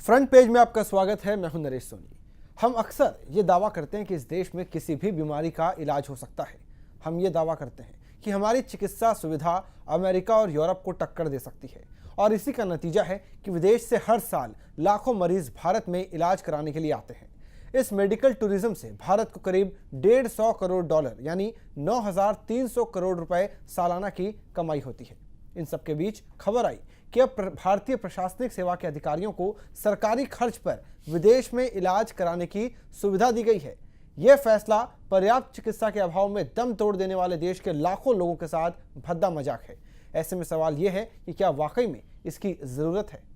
Front page में आपका स्वागत है। मैं हूं नरेश सोनी। हम अक्सर ये दावा करते हैं कि इस देश में किसी भी बीमारी का इलाज हो सकता है। हम ये दावा करते हैं कि हमारी चिकित्सा सुविधा अमेरिका और यूरोप को टक्कर दे सकती है, और इसी का नतीजा है कि विदेश से हर साल लाखों मरीज भारत में इलाज कराने के लिए आते हैं। इस मेडिकल टूरिज्म से भारत को करीब 150 करोड़ डॉलर यानी 9,300 करोड़ रुपए सालाना की कमाई होती है। इन सबके बीच खबर आई कि अब भारतीय प्रशासनिक सेवा के अधिकारियों को सरकारी खर्च पर विदेश में इलाज कराने की सुविधा दी गई है। यह फैसला पर्याप्त चिकित्सा के अभाव में दम तोड़ देने वाले देश के लाखों लोगों के साथ भद्दा मजाक है। ऐसे में सवाल यह है कि क्या वाकई में इसकी जरूरत है।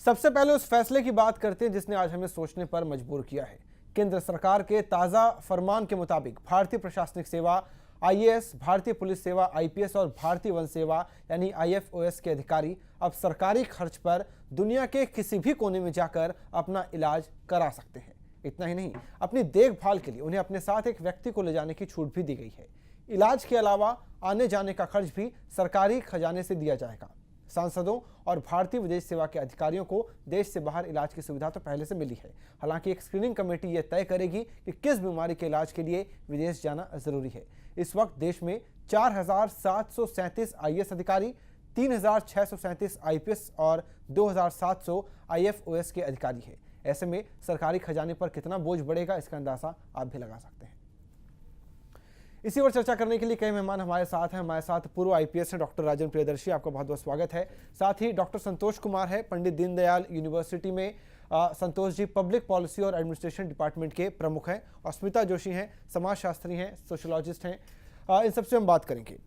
सबसे पहले उस फैसले की बात करते हैं जिसने आज हमें सोचने पर मजबूर किया है। केंद्र सरकार के ताज़ा फरमान के मुताबिक भारतीय प्रशासनिक सेवा आईएएस, भारतीय पुलिस सेवा आईपीएस और भारतीय वन सेवा यानी आईएफओएस के अधिकारी अब सरकारी खर्च पर दुनिया के किसी भी कोने में जाकर अपना इलाज करा सकते हैं। इतना ही नहीं, अपनी देखभाल के लिए उन्हें अपने साथ एक व्यक्ति को ले जाने की छूट भी दी गई है। इलाज के अलावा आने जाने का खर्च भी सरकारी खजाने से दिया जाएगा। सांसदों और भारतीय विदेश सेवा के अधिकारियों को देश से बाहर इलाज की सुविधा तो पहले से मिली है। हालांकि एक स्क्रीनिंग कमेटी यह तय करेगी कि किस बीमारी के इलाज के लिए विदेश जाना जरूरी है। इस वक्त देश में 4,737 आईएएस अधिकारी, 3,637 आईपीएस और 2,700 आईएफओएस के अधिकारी है। ऐसे में सरकारी खजाने पर कितना बोझ बढ़ेगा, इसका अंदाजा आप भी लगा सकते हैं। इसी पर चर्चा करने के लिए कई मेहमान हमारे साथ हैं। हमारे साथ पूर्व आईपीएस हैं डॉक्टर राजन प्रियदर्शी, आपका बहुत बहुत स्वागत है। साथ ही डॉक्टर संतोष कुमार है, पंडित दीनदयाल यूनिवर्सिटी में संतोष जी पब्लिक पॉलिसी और एडमिनिस्ट्रेशन डिपार्टमेंट के प्रमुख हैं। और स्मिता जोशी हैं, समाजशास्त्री हैं, सोशोलॉजिस्ट हैं। इन सबसे हम बात करेंगे।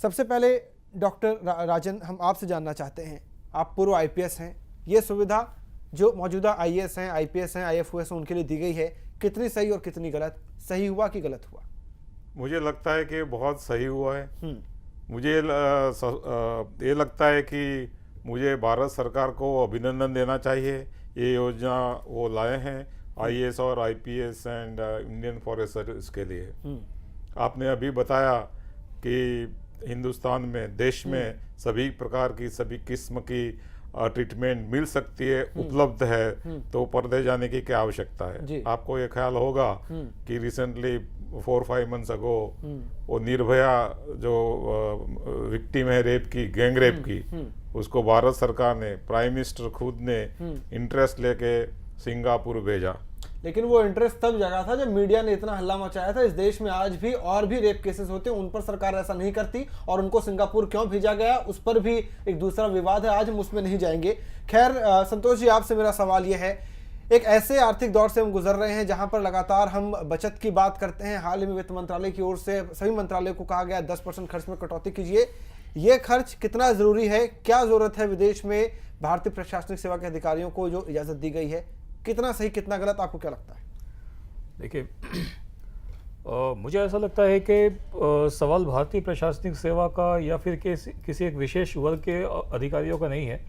सबसे पहले डॉक्टर राजन, हम आपसे जानना चाहते हैं, आप पूर्व आईपीएस हैं, ये सुविधा जो मौजूदा आईएएस हैं, आईपीएस हैं, आईएफओएस हैं, उनके लिए दी गई है, कितनी सही और कितनी गलत? सही हुआ कि गलत हुआ? मुझे लगता है कि बहुत सही हुआ है। मुझे ये लगता है कि मुझे भारत सरकार को अभिनंदन देना चाहिए। ये योजना वो लाए हैं आईएएस और IPS and Indian forest service के लिए। आपने अभी बताया कि हिंदुस्तान में, देश में सभी प्रकार की, सभी किस्म की ट्रीटमेंट मिल सकती है, उपलब्ध है, तो परदे जाने की क्या आवश्यकता है। आपको ये ख्याल होगा कि रिसेंटली 4-5 मंथ्स अगो वो निर्भया जो विक्टिम है रेप की, गैंग रेप की, उसको भारत सरकार ने, प्राइम मिनिस्टर खुद ने इंटरेस्ट लेके सिंगापुर भेजा। लेकिन वो इंटरेस्ट तब जगा था जब मीडिया ने इतना हल्ला मचाया था। इस देश में आज भी और भी रेप केसेस होते हैं, उन पर सरकार ऐसा नहीं करती, और उनको सिंगापुर क्यों भेजा गया उस पर भी एक दूसरा विवाद है। आज हम उसमें नहीं जाएंगे। खैर संतोष जी, आपसे मेरा सवाल यह है, एक ऐसे आर्थिक दौर से हम गुजर रहे हैं जहां पर लगातार हम बचत की बात करते हैं। हाल ही में वित्त मंत्रालय की ओर से सभी मंत्रालय को कहा गया 10% खर्च में कटौती कीजिए। ये खर्च कितना जरूरी है? क्या जरूरत है विदेश में भारतीय प्रशासनिक सेवा के अधिकारियों को जो इजाजत दी गई है? कितना सही कितना गलत, आपको क्या लगता है? देखिए, मुझे ऐसा लगता है कि सवाल भारतीय प्रशासनिक सेवा का या फिर किसी एक विशेष वर्ग के अधिकारियों का नहीं है।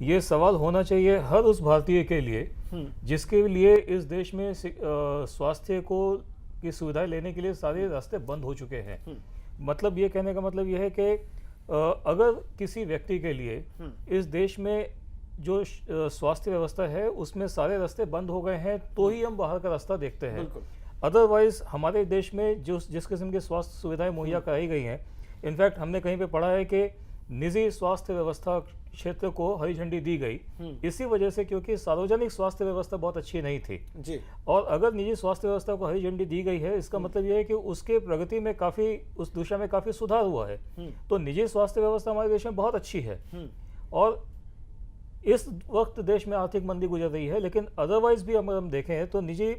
ये सवाल होना चाहिए हर उस भारतीय के लिए जिसके लिए इस देश में स्वास्थ्य को की सुविधाएं लेने के लिए सारे रास्ते बंद हो चुके हैं। मतलब ये कहने का मतलब ये है कि अगर किसी व्यक्ति के लिए इस देश में जो स्वास्थ्य व्यवस्था है उसमें सारे रास्ते बंद हो गए हैं, तो ही हम बाहर का रास्ता देखते हैं। अदरवाइज हमारे देश में जिस किस्म की स्वास्थ्य सुविधाएं मुहैया कराई गई हैं, इनफैक्ट हमने कहीं पे पढ़ा है कि निजी स्वास्थ्य व्यवस्था क्षेत्र को हरी झंडी दी गई इसी वजह से, क्योंकि सार्वजनिक स्वास्थ्य व्यवस्था बहुत अच्छी नहीं थी जी। और अगर निजी स्वास्थ्य व्यवस्था को हरी झंडी दी गई है, इसका मतलब यह है कि उसके प्रगति में काफी, उस दिशा में काफी सुधार हुआ है। तो निजी स्वास्थ्य व्यवस्था हमारे देश में बहुत अच्छी है। और इस वक्त देश में आर्थिक मंदी गुजर रही है, लेकिन अदरवाइज भी अगर हम देखें तो निजी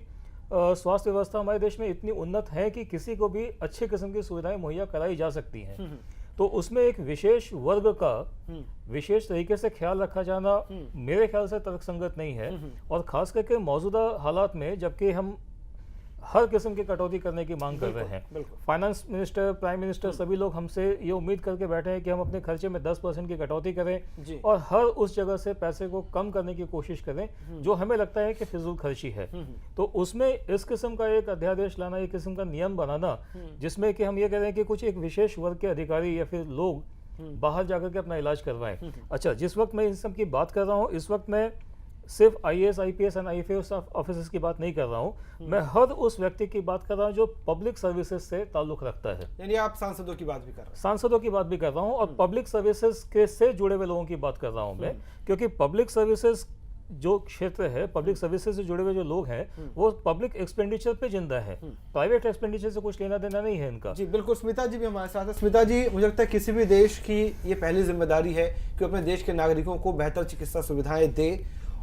स्वास्थ्य व्यवस्था हमारे देश में इतनी उन्नत है कि किसी को भी अच्छे किस्म की सुविधाएं मुहैया कराई जा सकती हैं। तो उसमें एक विशेष वर्ग का विशेष तरीके से ख्याल रखा जाना मेरे ख्याल से तर्कसंगत नहीं है। और खास करके मौजूदा हालात में, जबकि हम हर किस्म की कटौती करने की मांग कर रहे हैं। बिल्कुल। फाइनेंस मिनिस्टर, प्राइम मिनिस्टर, सभी लोग हमसे ये उम्मीद करके बैठे हैं कि हम अपने खर्चे में 10% की कटौती जी। करें और हर उस जगह से पैसे को कम करने की कोशिश करें जो हमें लगता है कि फिजूल खर्ची है। तो उसमें इस किस्म का एक अध्यादेश लाना, एक किस्म का नियम बनाना जिसमें कि हम ये कह रहे हैं कि कुछ एक विशेष वर्ग के अधिकारी या फिर लोग बाहर जाकर के अपना इलाज करवाएं। अच्छा, जिस वक्त मैं इन सब की बात कर रहा हूँ, इस वक्त मैं सिर्फ IAS, IPS and IFAS officers की बात नहीं कर रहा हूँ, मैं हर उस व्यक्ति की बात कर रहा हूँ जो पब्लिक सर्विसेज से ताल्लुक रखता है। यानी आप सांसदों की बात भी कर रहे हैं। सांसदों की बात भी कर रहा हूँ और पब्लिक सर्विसेज के से जुड़े हुए लोगों की बात कर रहा हूँ मैं, क्योंकि पब्लिक सर्विसेज जो क्षेत्र है, पब्लिक सर्विसेज से जुड़े हुए जो लोग हैं वो पब्लिक एक्सपेंडिचर पे जिंदा है, प्राइवेट एक्सपेंडिचर से कुछ लेना देना नहीं है इनका। जी बिल्कुल। स्मिता जी भी हमारे साथ है। स्मिता जी, मुझे लगता है किसी भी देश की ये पहली जिम्मेदारी है कि अपने देश के नागरिकों को बेहतर चिकित्सा सुविधाएं दे,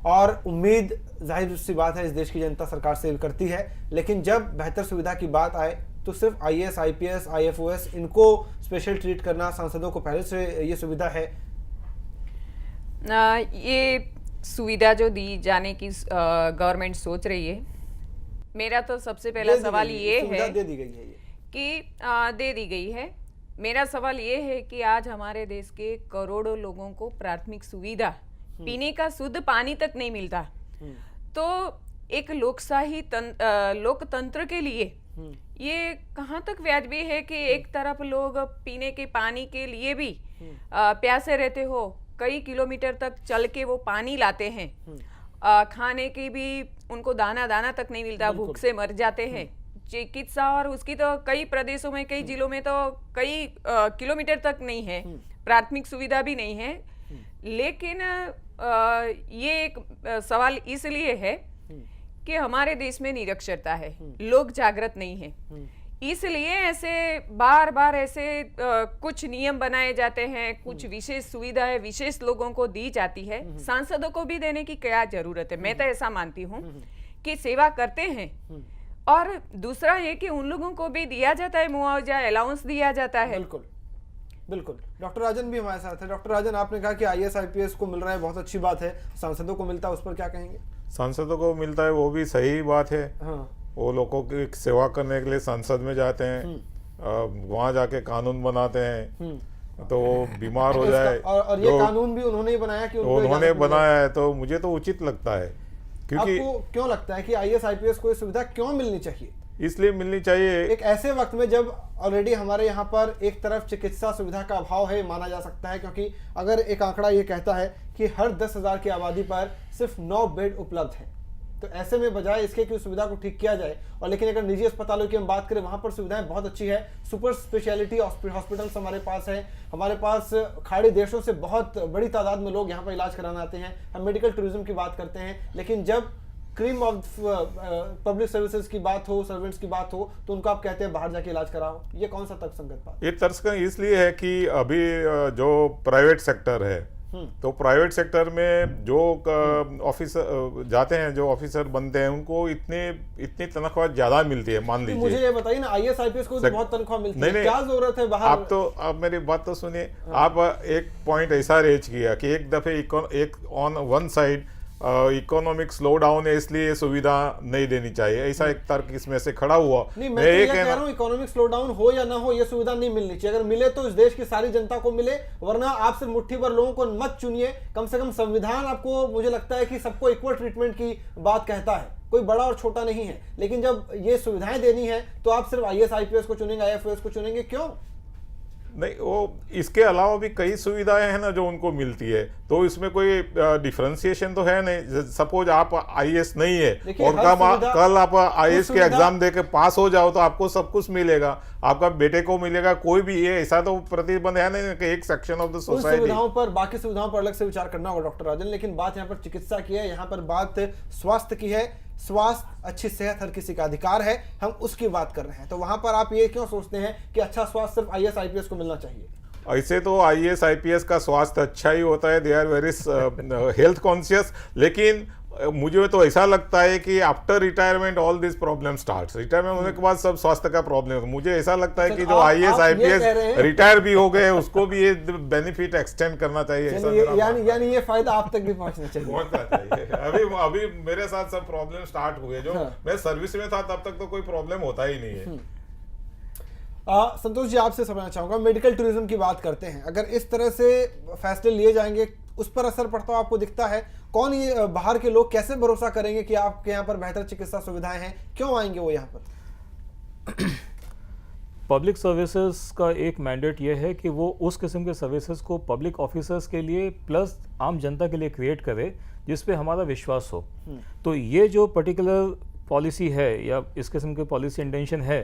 और उम्मीद जाहिर सी बात है इस देश की जनता सरकार से करती है, लेकिन जब बेहतर सुविधा की बात आए तो सिर्फ IAS, IPS, IFOS इनको स्पेशल ट्रीट करना, सांसदों को पहले से ये सुविधा है। ये सुविधा जो दी जाने की गवर्नमेंट सोच रही है, मेरा तो सबसे पहला सवाल ये है दे दी गई है ये कि दे दी गई है। मेरा सवाल ये है कि आज हमारे देश के करोड़ों लोगों को प्राथमिक सुविधा, पीने का शुद्ध पानी तक नहीं मिलता, तो एक लोकतंत्र के लिए ये कहाँ तक वाजिब है कि एक तरफ लोग पीने के पानी के लिए भी प्यासे रहते हो, कई किलोमीटर तक चल के वो पानी लाते हैं, खाने की भी उनको दाना दाना तक नहीं मिलता, भूख से मर जाते हैं। चिकित्सा और उसकी तो कई प्रदेशों में, कई जिलों में तो कई किलोमीटर तक नहीं है, प्राथमिक सुविधा भी नहीं है। लेकिन ये एक सवाल इसलिए है कि हमारे देश में निरक्षरता है, लोग जागृत नहीं है, इसलिए ऐसे बार बार ऐसे कुछ नियम बनाए जाते हैं, कुछ विशेष सुविधाएं विशेष लोगों को दी जाती है। सांसदों को भी देने की क्या जरूरत है? मैं तो ऐसा मानती हूँ कि सेवा करते हैं, और दूसरा ये कि उन लोगों को भी दिया जाता है मुआवजा, अलाउंस दिया जाता है। बिल्कुल बिल्कुल। डॉक्टर राजन भी हमारे साथ है। डॉक्टर राजन, आपने कहा कि IAS, IPS को मिल रहा है, बहुत अच्छी बात है, सांसदों को मिलता है, उस पर क्या कहेंगे? सांसदों को मिलता है वो भी सही बात है। हाँ। वो लोगों की सेवा करने के लिए संसद में जाते हैं, वहाँ जाके कानून बनाते हैं, तो वो बीमार हो जाए, और ये कानून भी उन्होंने ही बनाया कि उन्होंने बनाया है, तो मुझे तो उचित लगता है। क्योंकि आपको क्यों लगता है कि IAS, IPS को ये सुविधा क्यों मिलनी चाहिए? इसलिए मिलनी चाहिए, एक ऐसे वक्त में जब ऑलरेडी हमारे यहाँ पर एक तरफ चिकित्सा सुविधा का अभाव है, माना जा सकता है, क्योंकि अगर एक आंकड़ा ये कहता है कि हर 10,000 की आबादी पर सिर्फ 9 बेड उपलब्ध हैं, तो ऐसे में बजाय इसके कि सुविधा को ठीक किया जाए, और लेकिन अगर निजी अस्पतालों की हम बात करें वहाँ पर सुविधाएं बहुत अच्छी है, सुपर स्पेशलिटी हॉस्पिटल्स हमारे पास है, हमारे पास खाड़ी देशों से बहुत बड़ी तादाद में लोग यहाँ पर इलाज कराने आते हैं, हम मेडिकल टूरिज्म की बात करते हैं, लेकिन जब क्रीम ऑफ पब्लिक सर्विसेज की बात हो, सर्वेंट्स की बात हो, तो उनको आप कहते हैं बाहर जाके इलाज कराओ। ये कौन सा तर्कसंगत बात? ये तर्कसंगत इसलिए है कि अभी जो प्राइवेट सेक्टर है, तो प्राइवेट सेक्टर में जो ऑफिसर जाते हैं, जो ऑफिसर बनते हैं, उनको इतनी तनख्वाह ज्यादा मिलती है। मान लीजिए, मुझे ये बताइए ना, IAS, IPS को तो बहुत तनख्वाह मिलती है, क्या जरूरत है बाहर? आप मेरी बात तो सुनिए। आप एक पॉइंट ऐसा रेज किया कि एक दफे एक on one side economic slow down है, इसलिए सुविधा नहीं देनी चाहिए, ऐसा एक तर्क इसमें से खड़ा हुआ। नहीं, मैं ये कह रहा हूँ इकोनॉमिक स्लो डाउन हो या ना हो, ये सुविधा नहीं मिलनी चाहिए। अगर मिले तो इस देश की सारी जनता को मिले, वरना आप सिर्फ मुट्ठी भर लोगों को मत चुनिए। कम से कम संविधान आपको, मुझे लगता है कि सबको इक्वल ट्रीटमेंट की बात कहता है, कोई बड़ा और छोटा नहीं है, लेकिन जब ये सुविधाएं देनी है तो आप सिर्फ IAS, IPS को चुनेंगे, IFOS को चुनेंगे, क्यों? नहीं, वो इसके अलावा भी कई सुविधाएं हैं ना जो उनको मिलती है, तो इसमें कोई डिफरेंशिएशन तो है नहीं। सपोज आप IAS नहीं है और कल आप IAS के एग्जाम देके पास हो जाओ तो आपको सब कुछ मिलेगा, आपका बेटे को मिलेगा, कोई भी ये ऐसा तो प्रतिबंध है नहीं कि एक सेक्शन ऑफ द सोसाइटी। सुविधाओं पर, बाकी सुविधाओं पर अलग से विचार करना होगा डॉक्टर राजन, लेकिन बात यहाँ पर चिकित्सा की है, यहाँ पर बात स्वास्थ्य की है। स्वास्थ्य, अच्छी सेहत हर किसी का अधिकार है, हम उसकी बात कर रहे हैं, तो वहां पर आप ये क्यों सोचते हैं कि अच्छा स्वास्थ्य सिर्फ IAS, IPS को मिलना चाहिए? ऐसे तो IAS, IPS का स्वास्थ्य अच्छा ही होता है, they are very health conscious, लेकिन मुझे तो ऐसा लगता है कि after retirement all this problem starts, retirement होने के बाद सब स्वास्थ्य का प्रॉब्लम। मुझे ऐसा लगता है कि जो आईएएस आईपीएस रिटायर भी हो गए उसको भी ये बेनिफिट एक्सटेंड करना चाहिए, ऐसा यानी ये फायदा आप तक भी पहुंचना चाहिए। पहुंचना चाहिए। अभी मेरे साथ सब प्रॉब्लम स्टार्ट हुए, जो मैं सर्विस में था तब तक तो कोई प्रॉब्लम होता ही नहीं है। संतोष जी, आपसे समझना चाहूंगा, मेडिकल टूरिज्म की बात करते हैं, अगर इस तरह से फैसले लिए जाएंगे उस पर असर पड़ता हुआ आपको दिखता है? कौन ये बाहर के लोग कैसे भरोसा करेंगे कि आपके यहाँ पर बेहतर चिकित्सा सुविधाएं हैं? क्यों आएंगे वो यहाँ पर? पब्लिक सर्विसेज का एक मैंडेट ये है कि वो उस किस्म के सर्विसेज को पब्लिक ऑफिसर्स के लिए प्लस आम जनता के लिए क्रिएट करे जिस पे हमारा विश्वास हो। तो ये जो पर्टिकुलर पॉलिसी है या इस किस्म की पॉलिसी इंटेंशन है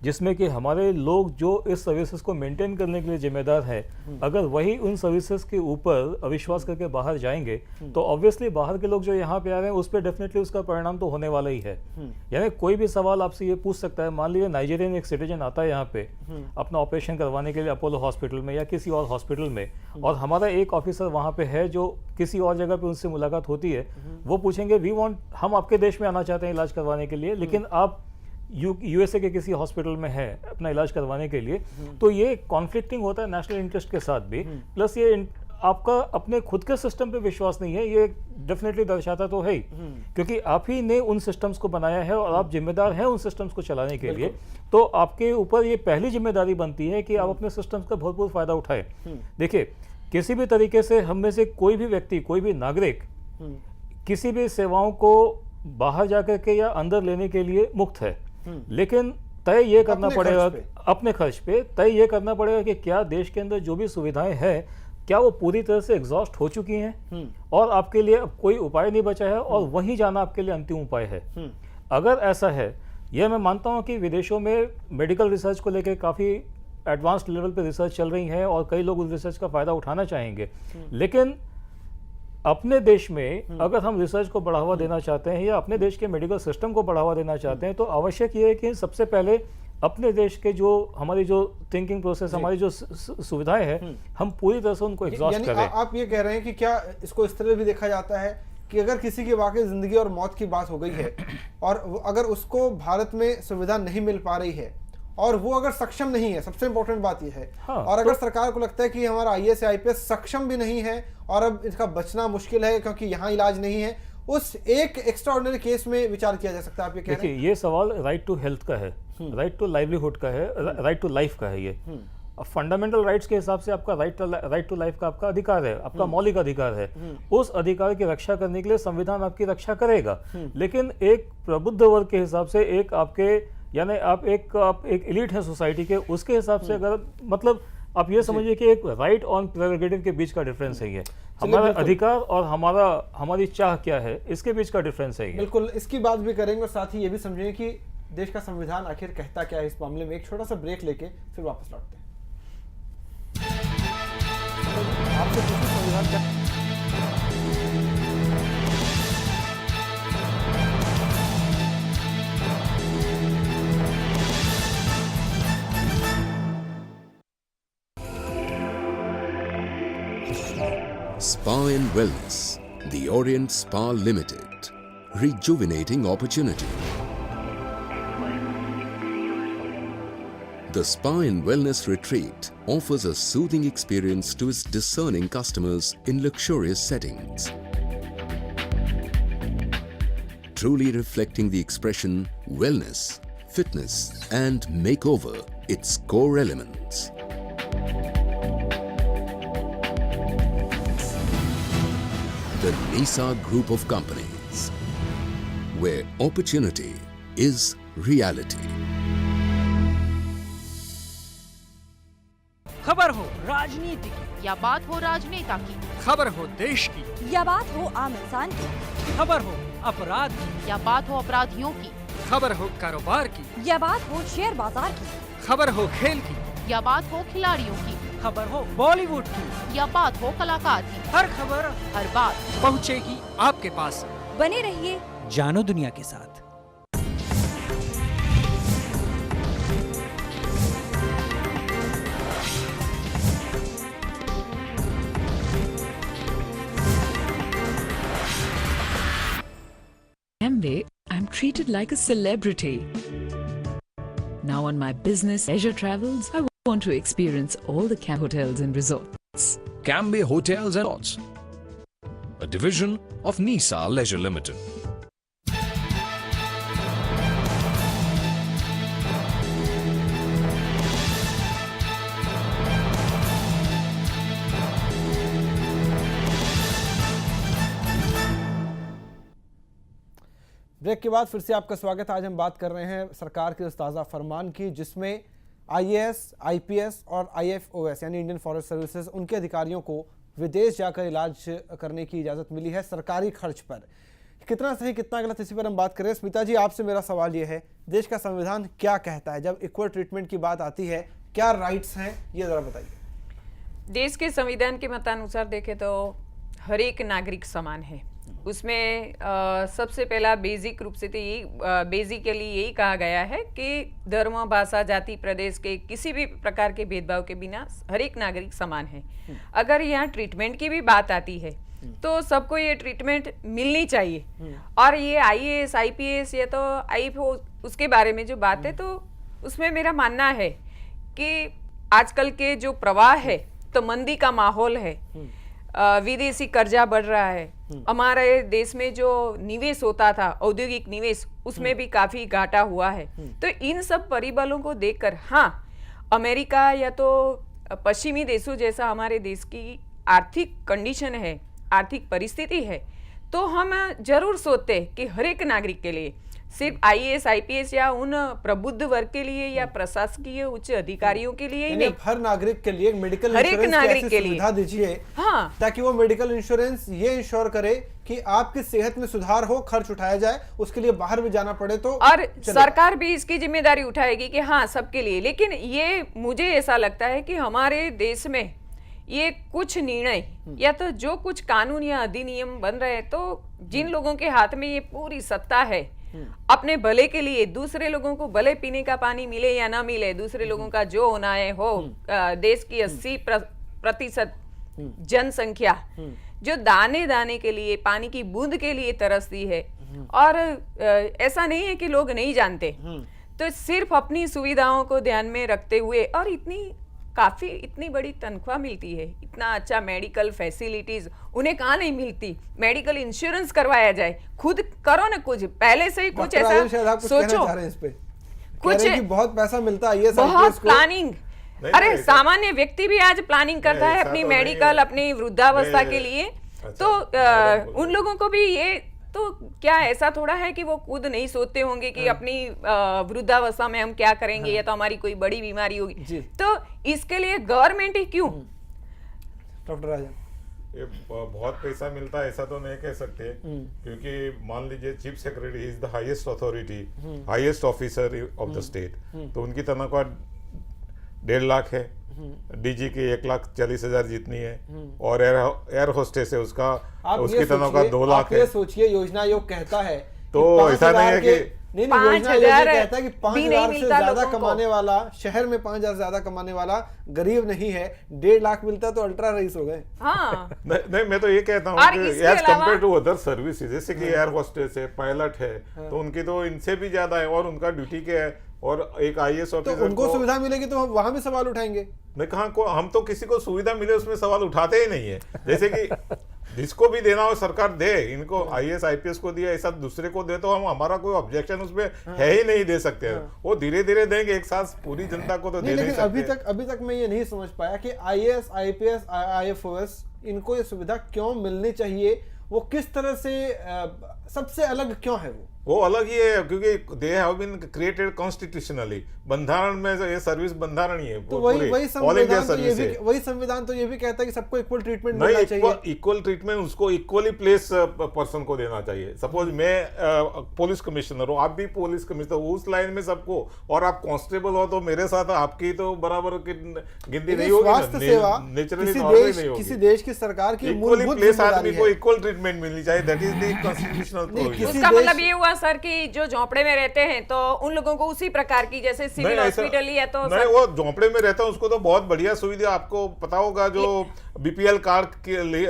जिसमें कि हमारे लोग जो इस सर्विसेज को मेंटेन करने के लिए जिम्मेदार है, अगर वही उन सर्विसेज के ऊपर अविश्वास करके बाहर जाएंगे तो ऑब्वियसली बाहर के लोग जो यहाँ पे आ रहे हैं उस पर डेफिनेटली उसका परिणाम तो होने वाला ही है। यानी कोई भी सवाल आपसे ये पूछ सकता है, मान लीजिए नाइजीरियन एक सिटीजन आता है यहाँ पे अपना ऑपरेशन करवाने के लिए अपोलो हॉस्पिटल में या किसी और हॉस्पिटल में, और हमारा एक ऑफिसर वहाँ पे है जो किसी और जगह पे उनसे मुलाकात होती है, वो पूछेंगे हम आपके देश में आना चाहते हैं इलाज करवाने के लिए, लेकिन आप यूएसए के किसी हॉस्पिटल में है अपना इलाज करवाने के लिए। तो ये कॉन्फ्लिक्टिंग होता है नेशनल इंटरेस्ट के साथ भी, प्लस ये आपका अपने खुद के सिस्टम पे विश्वास नहीं है, ये डेफिनेटली दर्शाता तो है ही, क्योंकि आप ही ने उन सिस्टम्स को बनाया है और आप जिम्मेदार हैं उन सिस्टम्स को चलाने के लिए। तो आपके ऊपर ये पहली जिम्मेदारी बनती है कि आप अपने सिस्टम्स का भरपूर फायदा उठाएं। देखिए, किसी भी तरीके से हम में से कोई भी व्यक्ति, कोई भी नागरिक किसी भी सेवाओं को बाहर जाकर के या अंदर लेने के लिए मुक्त है, लेकिन तय ये करना पड़ेगा अपने खर्च पे, तय ये करना पड़ेगा कि क्या देश के अंदर जो भी सुविधाएं हैं क्या वो पूरी तरह से एग्जॉस्ट हो चुकी हैं और आपके लिए अब कोई उपाय नहीं बचा है और वहीं जाना आपके लिए अंतिम उपाय है। अगर ऐसा है, यह मैं मानता हूं कि विदेशों में मेडिकल रिसर्च को लेकर काफ़ी एडवांस्ड लेवल पे रिसर्च चल रही है और कई लोग उस रिसर्च का फ़ायदा उठाना चाहेंगे, लेकिन अपने देश में अगर हम रिसर्च को बढ़ावा देना चाहते हैं या अपने देश के मेडिकल सिस्टम को बढ़ावा देना चाहते हैं तो आवश्यक ये है कि सबसे पहले अपने देश के जो हमारी जो थिंकिंग प्रोसेस, हमारी जो सुविधाएं हैं, हम पूरी तरह से उनको एग्जॉस्ट करें। आप ये कह रहे हैं कि क्या इसको इस तरह भी देखा जाता है कि अगर किसी की वाकई जिंदगी और मौत की बात हो गई है और अगर उसको भारत में सुविधा नहीं मिल पा रही है और वो अगर सक्षम नहीं है, सबसे इंपॉर्टेंट बात ये है, हाँ, और अगर सरकार को लगता है कि हमारा आईएएस आईपीएस सक्षम भी नहीं है और अब इसका बचना मुश्किल है क्योंकि यहाँ इलाज नहीं है, उस एक एक्स्ट्राऑर्डिनरी केस में विचार किया जा सकता है? आप ये कह रहे हैं? देखिए, ये सवाल राइट टू हेल्थ का है, राइट टू लाइवलीहुड का है, राइट टू लाइफ का है। ये फंडामेंटल राइट्स के हिसाब से आपका राइट टू लाइफ का आपका अधिकार है, आपका मौलिक अधिकार है। उस अधिकार की रक्षा करने के लिए संविधान आपकी रक्षा करेगा, लेकिन एक प्रबुद्ध वर्ग के हिसाब से, एक आपके यानी आप एक एलिट है सोसाइटी के, उसके हिसाब से अगर मतलब आप ये समझिए कि एक राइट ऑन प्रेरोगेटिव के बीच का डिफरेंस है ये, हमारा अधिकार और हमारी चाह क्या है इसके बीच का डिफरेंस है ये। बिल्कुल, इसकी बात भी करेंगे और साथ ही ये भी समझेंगे कि देश का संविधान आखिर कहता क्या है इस मामले में। एक छोटा सा ब्रेक लेके फिर वापस लौटते हैं। आपसे पूछिए संविधान क्या। Spa and Wellness, the Orient Spa Limited, rejuvenating opportunity. The Spa and Wellness Retreat offers a soothing experience to its discerning customers in luxurious settings. Truly reflecting the expression wellness, fitness and makeover, its core elements. The NISA Group of Companies, where opportunity is reality. खबर हो राजनीति की या बात हो राजनेता की, खबर हो देश की या बात हो आम इंसान की, खबर हो अपराध की या बात हो अपराधियों की, खबर हो कारोबार की या बात हो शेयर बाजार की, खबर हो खेल की या बात हो खिलाड़ियों की, खबर हो बॉलीवुड की या बात हो कलाकार की, हर खबर हर बात पहुंचेगी आपके पास। बने रहिए जानो दुनिया के साथ। Amway, I'm treated like a celebrity. Now on my business leisure travels, I want to experience all the Camp hotels and resorts. Cambay Hotels and Resorts, a division of Nisa Leisure Limited. Break के बाद फिर से आपका स्वागत। आज हम बात कर रहे हैं सरकार के उस ताज़ा फरमान की जिसमें आईएएस, आईपीएस और आईएफओएस यानी इंडियन फॉरेस्ट सर्विसेज उनके अधिकारियों को विदेश जाकर इलाज करने की इजाज़त मिली है सरकारी खर्च पर। कितना सही कितना गलत, इसी पर हम बात करें। स्मिता जी, आपसे मेरा सवाल ये है, देश का संविधान क्या कहता है जब इक्वल ट्रीटमेंट की बात आती है, क्या राइट्स हैं, ये ज़रा बताइए। देश के संविधान के मतानुसार देखें तो हर एक नागरिक समान है। उसमें सबसे पहला बेसिक रूप से तो यही बेसिकली यही कहा गया है कि धर्म, भाषा, जाति, प्रदेश के किसी भी प्रकार के भेदभाव के बिना हर एक नागरिक समान है। अगर यहाँ ट्रीटमेंट की भी बात आती है तो सबको ये ट्रीटमेंट मिलनी चाहिए। और ये आईएएस, आईपीएस, ये तो आईएफओ उसके बारे में जो बात है तो उसमें मेरा मानना है कि आजकल के जो प्रवाह है तो मंदी का माहौल है, विदेशी कर्जा बढ़ रहा है, हमारे देश में जो निवेश होता था औद्योगिक निवेश उसमें भी काफी घाटा हुआ है। तो इन सब परिबलों को देखकर हाँ, अमेरिका या तो पश्चिमी देशों जैसा हमारे देश की आर्थिक कंडीशन है, आर्थिक परिस्थिति है, तो हम जरूर सोचते कि हर एक नागरिक के लिए, सिर्फ आईएएस, आईपीएस या उन प्रबुद्ध वर्ग के लिए या प्रशासकीय उच्च अधिकारियों के लिए ही नहीं, हर नागरिक के लिए मेडिकल हर एक नागरिक के लिए सुविधा दीजिए। हाँ, ताकि वो मेडिकल इंश्योरेंस ये इंश्योर करे कि आपकी सेहत में सुधार हो, खर्च उठाया जाए, उसके लिए बाहर भी जाना पड़े तो और सरकार भी इसकी जिम्मेदारी उठाएगी कि हाँ सबके लिए। लेकिन ये मुझे ऐसा लगता है कि हमारे देश में ये कुछ निर्णय या तो जो कुछ कानून या अधिनियम बन रहे हैं तो जिन लोगों के हाथ में ये पूरी सत्ता है अपने भले के लिए, दूसरे लोगों को भले पीने का पानी मिले या ना मिले, दूसरे लोगों का जो होना है हो, देश की 80% जनसंख्या जो दाने दाने के लिए, पानी की बूंद के लिए तरसती है। और ऐसा नहीं है कि लोग नहीं जानते, तो सिर्फ अपनी सुविधाओं को ध्यान में रखते हुए और इतनी बड़ी तनख्वाह मिलती है, इतना अच्छा मेडिकल फैसिलिटीज उन्हें कहाँ नहीं मिलती। मेडिकल इंश्योरेंस करवाया जाए, खुद करो ना, कुछ पहले से ही कुछ ऐसा सोचो। कुछ बहुत पैसा मिलता है, ये बहुत प्लानिंग। अरे सामान्य व्यक्ति भी आज प्लानिंग करता है अपनी मेडिकल, अपनी वृद्धावस्था के लिए, तो उन लोगों को भी ये तो क्या ऐसा थोड़ा है कि वो खुद नहीं सोचते होंगे कि अपनी वृद्धावस्था में हम क्या करेंगे या तो हमारी कोई बड़ी बीमारी होगी, तो इसके लिए गवर्नमेंट ही क्यों। डॉक्टर राजन, ये बहुत पैसा मिलता है ऐसा तो नहीं कह सकते, क्योंकि मान लीजिए chief secretary is the highest authority, highest officer of the state, तो उनकी तनख्वाह 1.5 लाख है, डीजी की 1,40,000 जितनी है, और एयर होस्टेस है उसकी तनख्वाह 2 लाख है। सोचिए योजना आयोग कहता है तो ऐसा नहीं है कि नहीं, योजना आयोग कहता है कि 5,000 से ज्यादा कमाने वाला, शहर में 5,000 से ज्यादा कमाने वाला गरीब नहीं है, 1.5 लाख मिलता तो अल्ट्रा रईस हो गए। हाँ। नहीं, मैं तो ये कहता हूँ कि as compare to other services, जैसे कि एयर होस्टेस है, पायलट है, तो उनकी तो इनसे भी ज्यादा है और उनका ड्यूटी क्या है, और एक आईएएस ऑफिसर तो उनको सुविधा मिलेगी तो हम वहां भी सवाल उठाएंगे। नहीं, कहाँ को हम तो किसी को सुविधा मिले उसमें सवाल उठाते ही नहीं है। जैसे कि जिसको भी देना हो सरकार दे, इनको आईएएस आईपीएस को दिया, ऐसा दूसरे को दे तो हम हमारा कोई ऑब्जेक्शन उसमें है ही नहीं दे सकते हैं। वो धीरे धीरे देंगे, एक साथ पूरी जनता को तो दे नहीं सकते। अभी तक मैं ये नहीं समझ पाया कि आईएएस, आईपीएस, आईएफओएस इनको ये सुविधा क्यों मिलनी चाहिए, वो किस तरह से सबसे अलग क्यों है। वो अलग ही है क्योंकि they have been created constitutionally, बंधारण में ये सर्विस बंधारण ही है। तो वही संविधान तो ये भी कहता है कि सबको इक्वल ट्रीटमेंट मिलना चाहिए। इक्वल ट्रीटमेंट उसको इक्वली प्लेस पर्सन को देना चाहिए। सपोज मैं पुलिस कमिश्नर हूँ, आप भी पुलिस कमिश्नर, उस लाइन में सबको, और आप कांस्टेबल हो तो मेरे साथ आपकी तो बराबर की गिनती नहीं होगी। स्वास्थ्य सेवा नेचुरली किसी देश की सरकार की मूलभूत प्लेस आदमी को इक्वल ट्रीटमेंट मिलनी चाहिए, that is the constitutional provision. उसका मतलब ये हुआ सर कि जो झोंपड़े में रहते हैं तो उन लोगों को उसी प्रकार की जैसे सिविल हॉस्पिटल ही है तो नहीं, वो झोंपड़े में रहता है उसको तो बहुत बढ़िया सुविधा, आपको पता होगा जो बीपीएल कार्ड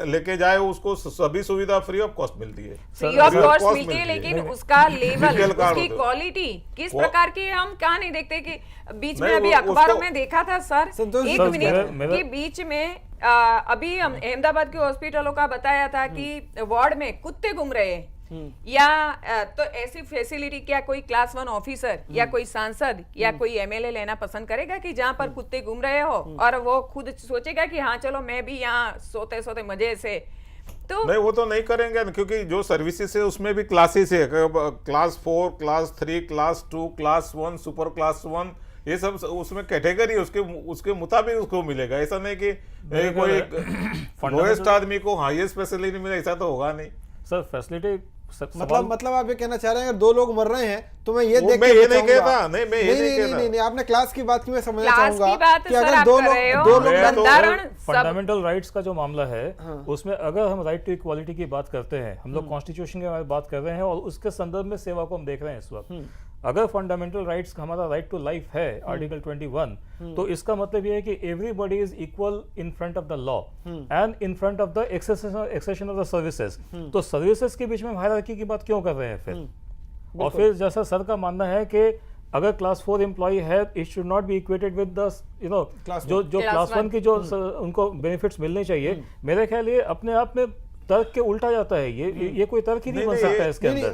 लेके जाए उसको सभी सुविधा फ्री ऑफ कॉस्ट मिलती है, फ्री ऑफ कॉस्ट मिलती है, लेकिन उसका लेवल, उसकी क्वालिटी किस प्रकार की है हम क्या नहीं देखते कि बीच में अभी अखबारों में देखा था सर, 1 मिनट के बीच में अभी हम अहमदाबाद के हॉस्पिटलों का बताया था कि वार्ड में कुत्ते घूम रहे हैं या तो ऐसी फैसिलिटी क्या कोई क्लास 1 ऑफिसर या कोई सांसद या कोई एमएलए लेना पसंद करेगा कि जहां पर कुत्ते घूम रहे हो और वो खुद सोचेगा कि हाँ चलो मैं भी यहाँ सोते सोते मजे से, तो नहीं वो तो नहीं करेंगे क्योंकि जो सर्विसेज है उसमें भी क्लासेस है, class 4, class 3, class 2, class 1, super class 1, ये सब उसमें कैटेगरी उसके मुताबिक उसको मिलेगा। ऐसा नहीं कि कोई लोएस्ट आदमी को हाईएस्ट फैसिलिटी मिले, ऐसा तो होगा नहीं सर। फैसिलिटी मतलब आप ये कहना चाह रहे हैं अगर 2 लोग मर रहे हैं तो मैं ये देख मैं ये नहीं कहता, नहीं मैं ये नहीं कहता। नहीं आपने क्लास की बात की मैं समझना क्लास चाहूंगा की बात कि सर अगर आप 2 कर रहे हो, लोग बंधारण फंडामेंटल राइट्स का जो मामला है उसमें अगर हम राइट टू इक्वालिटी की बात करते हैं, हम लोग कॉन्स्टिट्यूशन के बारे में बात कर रहे हैं और उसके संदर्भ में सेवा को हम देख रहे हैं इस वक्त। अगर फंडामेंटल राइट्स हमारा राइट टू लाइफ है आर्टिकल 21, तो इसका मतलब ये है कि everybody is equal in front of the law and in front of the accession of the services. तो सर्विसेज के बीच में हायरार्की की बात क्यों कर रहे हैं फिर? और फिर जैसा सर का मानना है कि अगर क्लास 4 एम्प्लॉय है, it should not be equated with the जो क्लास 1 की जो उनको बेनिफिट्स मिलने चाहिए, मेरे ख्याल ये अपने आप में तर्क के उल्टा जाता है। ये कोई तर्क ही नहीं बन सकता है इसके अंदर।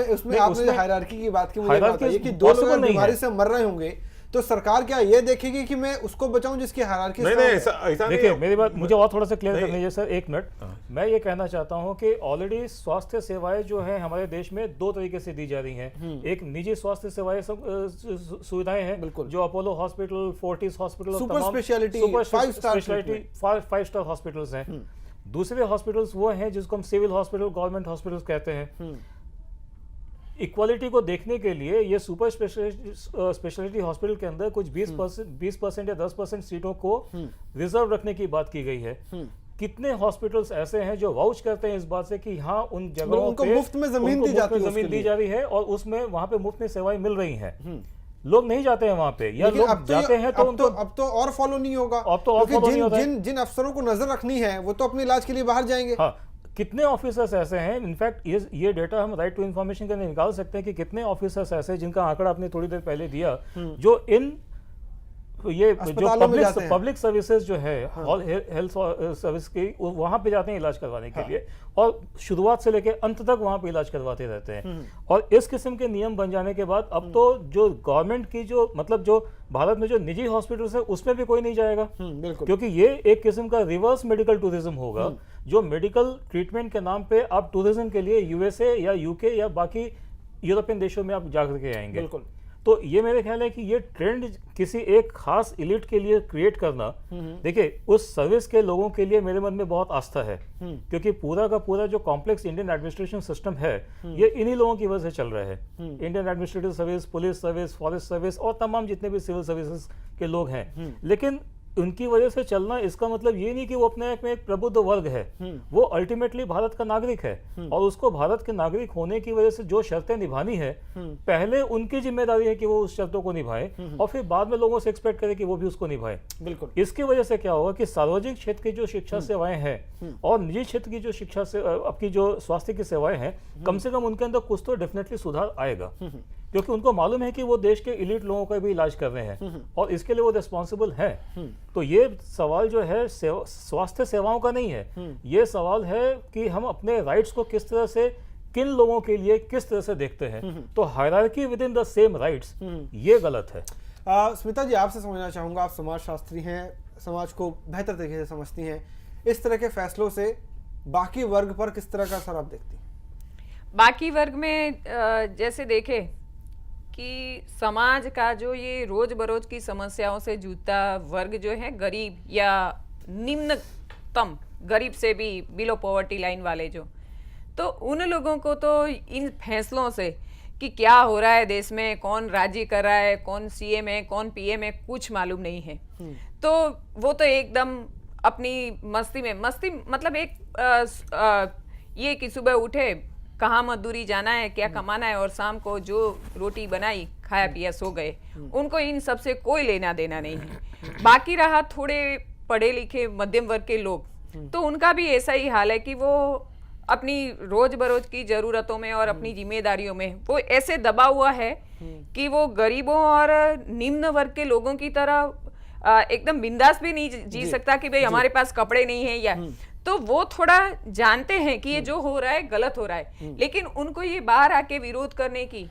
उसमें आपने हायरार्की की बात की, मुझे बताइए कि 2 लोग बीमारी से मर रहे होंगे तो सरकार क्या ये देखेगी कि मैं उसको बचाऊं जिसकी हायरार्की नहीं ऐसा देखिए मेरी बात मुझे और थोड़ा सा क्लियर करनी है सर, 1 मिनट। मैं ये कहना चाहता हूं कि ऑलरेडी स्वास्थ्य सेवाएं जो हैं हमारे देश में 2 तरीके से दी जा रही हैं। एक निजी स्वास्थ्य सेवाएं सुविधाएं हैं जो Apollo hospital, Fortis hospital, super speciality 5 star hospitals हैं। दूसरे हॉस्पिटल्स वो हैं जिसको हम सिविल हॉस्पिटल, गवर्नमेंट हॉस्पिटल्स कहते हैं। इक्वालिटी को देखने के लिए ये सुपर स्पेशलिटी हॉस्पिटल के अंदर कुछ 20% या 10% सीटों को रिजर्व रखने की बात की गई है। कितने हॉस्पिटल्स ऐसे हैं जो वाउच करते हैं इस बात से कि हाँ उन जगहों पे मुफ्त में जमीन दी जा रही है और उसमें वहां पे मुफ्त में सेवाएं मिल रही हैं। लोग नहीं जाते हैं वहां पे, या लोग जाते हैं तो अब तो और फॉलो नहीं होगा। अब तो और फॉलो नहीं होता है। जिन अफसरों को नजर रखनी है वो तो अपने इलाज के लिए बाहर जाएंगे। हाँ, कितने ऑफिसर्स ऐसे हैं, इनफैक्ट ये डेटा हम राइट टू इन्फॉर्मेशन का निकाल सकते हैं कि कितने ऑफिसर्स ऐसे जिनका आंकड़ा आपने थोड़ी देर पहले दिया जो इन ये जो पब्लिक सर्विसेज जो है हेल्थ सर्विस की वहां पे जाते हैं इलाज करवाने के लिए और शुरुआत से लेकर अंत तक वहां पे इलाज करवाते रहते हैं। और इस किस्म के नियम बन जाने के बाद अब तो जो गवर्नमेंट की जो मतलब जो भारत में जो निजी हॉस्पिटल्स है उसमें भी कोई नहीं जाएगा, क्योंकि ये एक किस्म का रिवर्स मेडिकल टूरिज्म होगा जो मेडिकल ट्रीटमेंट के नाम पे आप टूरिज्म के लिए यूएसए या यूके या बाकी यूरोपियन देशों में आप जाकर के आएंगे। तो ये मेरे ख्याल है कि ये ट्रेंड किसी एक खास इलीट के लिए क्रिएट करना, देखिए उस सर्विस के लोगों के लिए मेरे मन में बहुत आस्था है, क्योंकि पूरा का पूरा जो कॉम्प्लेक्स इंडियन एडमिनिस्ट्रेशन सिस्टम है ये इन्हीं लोगों की वजह से चल रहा है। Indian administrative service, police service, forest service और तमाम जितने भी सिविल सर्विसेज के लोग हैं, लेकिन उनकी वजह से चलना इसका मतलब ये नहीं कि वो अपने आप में एक प्रबुद्ध वर्ग है, वो अल्टीमेटली भारत का नागरिक है और उसको भारत के नागरिक होने की वजह से जो शर्तें निभानी है पहले उनकी जिम्मेदारी है कि वो उस शर्तों को निभाए और फिर बाद में लोगों से एक्सपेक्ट करे कि वो भी उसको निभाए। बिल्कुल। इसकी वजह से क्या होगा कि सार्वजनिक क्षेत्र की जो शिक्षा सेवाएं हैं और निजी क्षेत्र की जो शिक्षा से आपकी जो स्वास्थ्य की सेवाएं हैं, कम से कम उनके अंदर कुछ तो डेफिनेटली सुधार आएगा, क्योंकि उनको मालूम है कि वो देश के इलीट लोगों का भी इलाज कर रहे हैं और इसके लिए वो रिस्पॉन्सिबल हैं। तो ये सवाल जो है स्वास्थ्य सेवाओं का नहीं है, ये सवाल है कि हम अपने राइट्स को किस तरह से किन लोगों के लिए किस तरह से देखते हैं। तो hierarchy with in the same rights ये गलत है। स्मिता जी, आपसे समझना चाहूंगा, आप समाजशास्त्री हैं, समाज को बेहतर तरीके से समझती हैं, इस तरह के फैसलों से बाकी वर्ग पर किस तरह का असर आप देखती हैं? बाकी वर्ग में जैसे देखे कि समाज का जो ये रोज बरोज की समस्याओं से जूझता वर्ग जो है, गरीब या निम्नतम गरीब से भी बिलो पॉवर्टी लाइन वाले जो, तो उन लोगों को तो इन फैसलों से कि क्या हो रहा है देश में, कौन राजी कर रहा है, कौन सीएम है, कौन पीएम है, कुछ मालूम नहीं है। तो वो तो एकदम अपनी मस्ती में, मस्ती मतलब एक ये कि सुबह उठे कहाँ मजदूरी जाना है, क्या कमाना है, और शाम को जो रोटी बनाई खाया पिया सो गए। उनको इन सब से कोई लेना देना नहीं है। बाकी रहा थोड़े पढ़े लिखे मध्यम वर्ग के लोग, तो उनका भी ऐसा ही हाल है कि वो अपनी रोज बरोज की जरूरतों में और अपनी जिम्मेदारियों में वो ऐसे दबा हुआ है कि वो गरीबों और निम्न वर्ग के लोगों की तरह एकदम बिंदास भी नहीं जी सकता कि भाई हमारे पास कपड़े नहीं है या तो वो थोड़ा जानते हैं कि ये जो हो रहा है गलत हो रहा है, लेकिन उनको ये बाहर आके विरोध करने की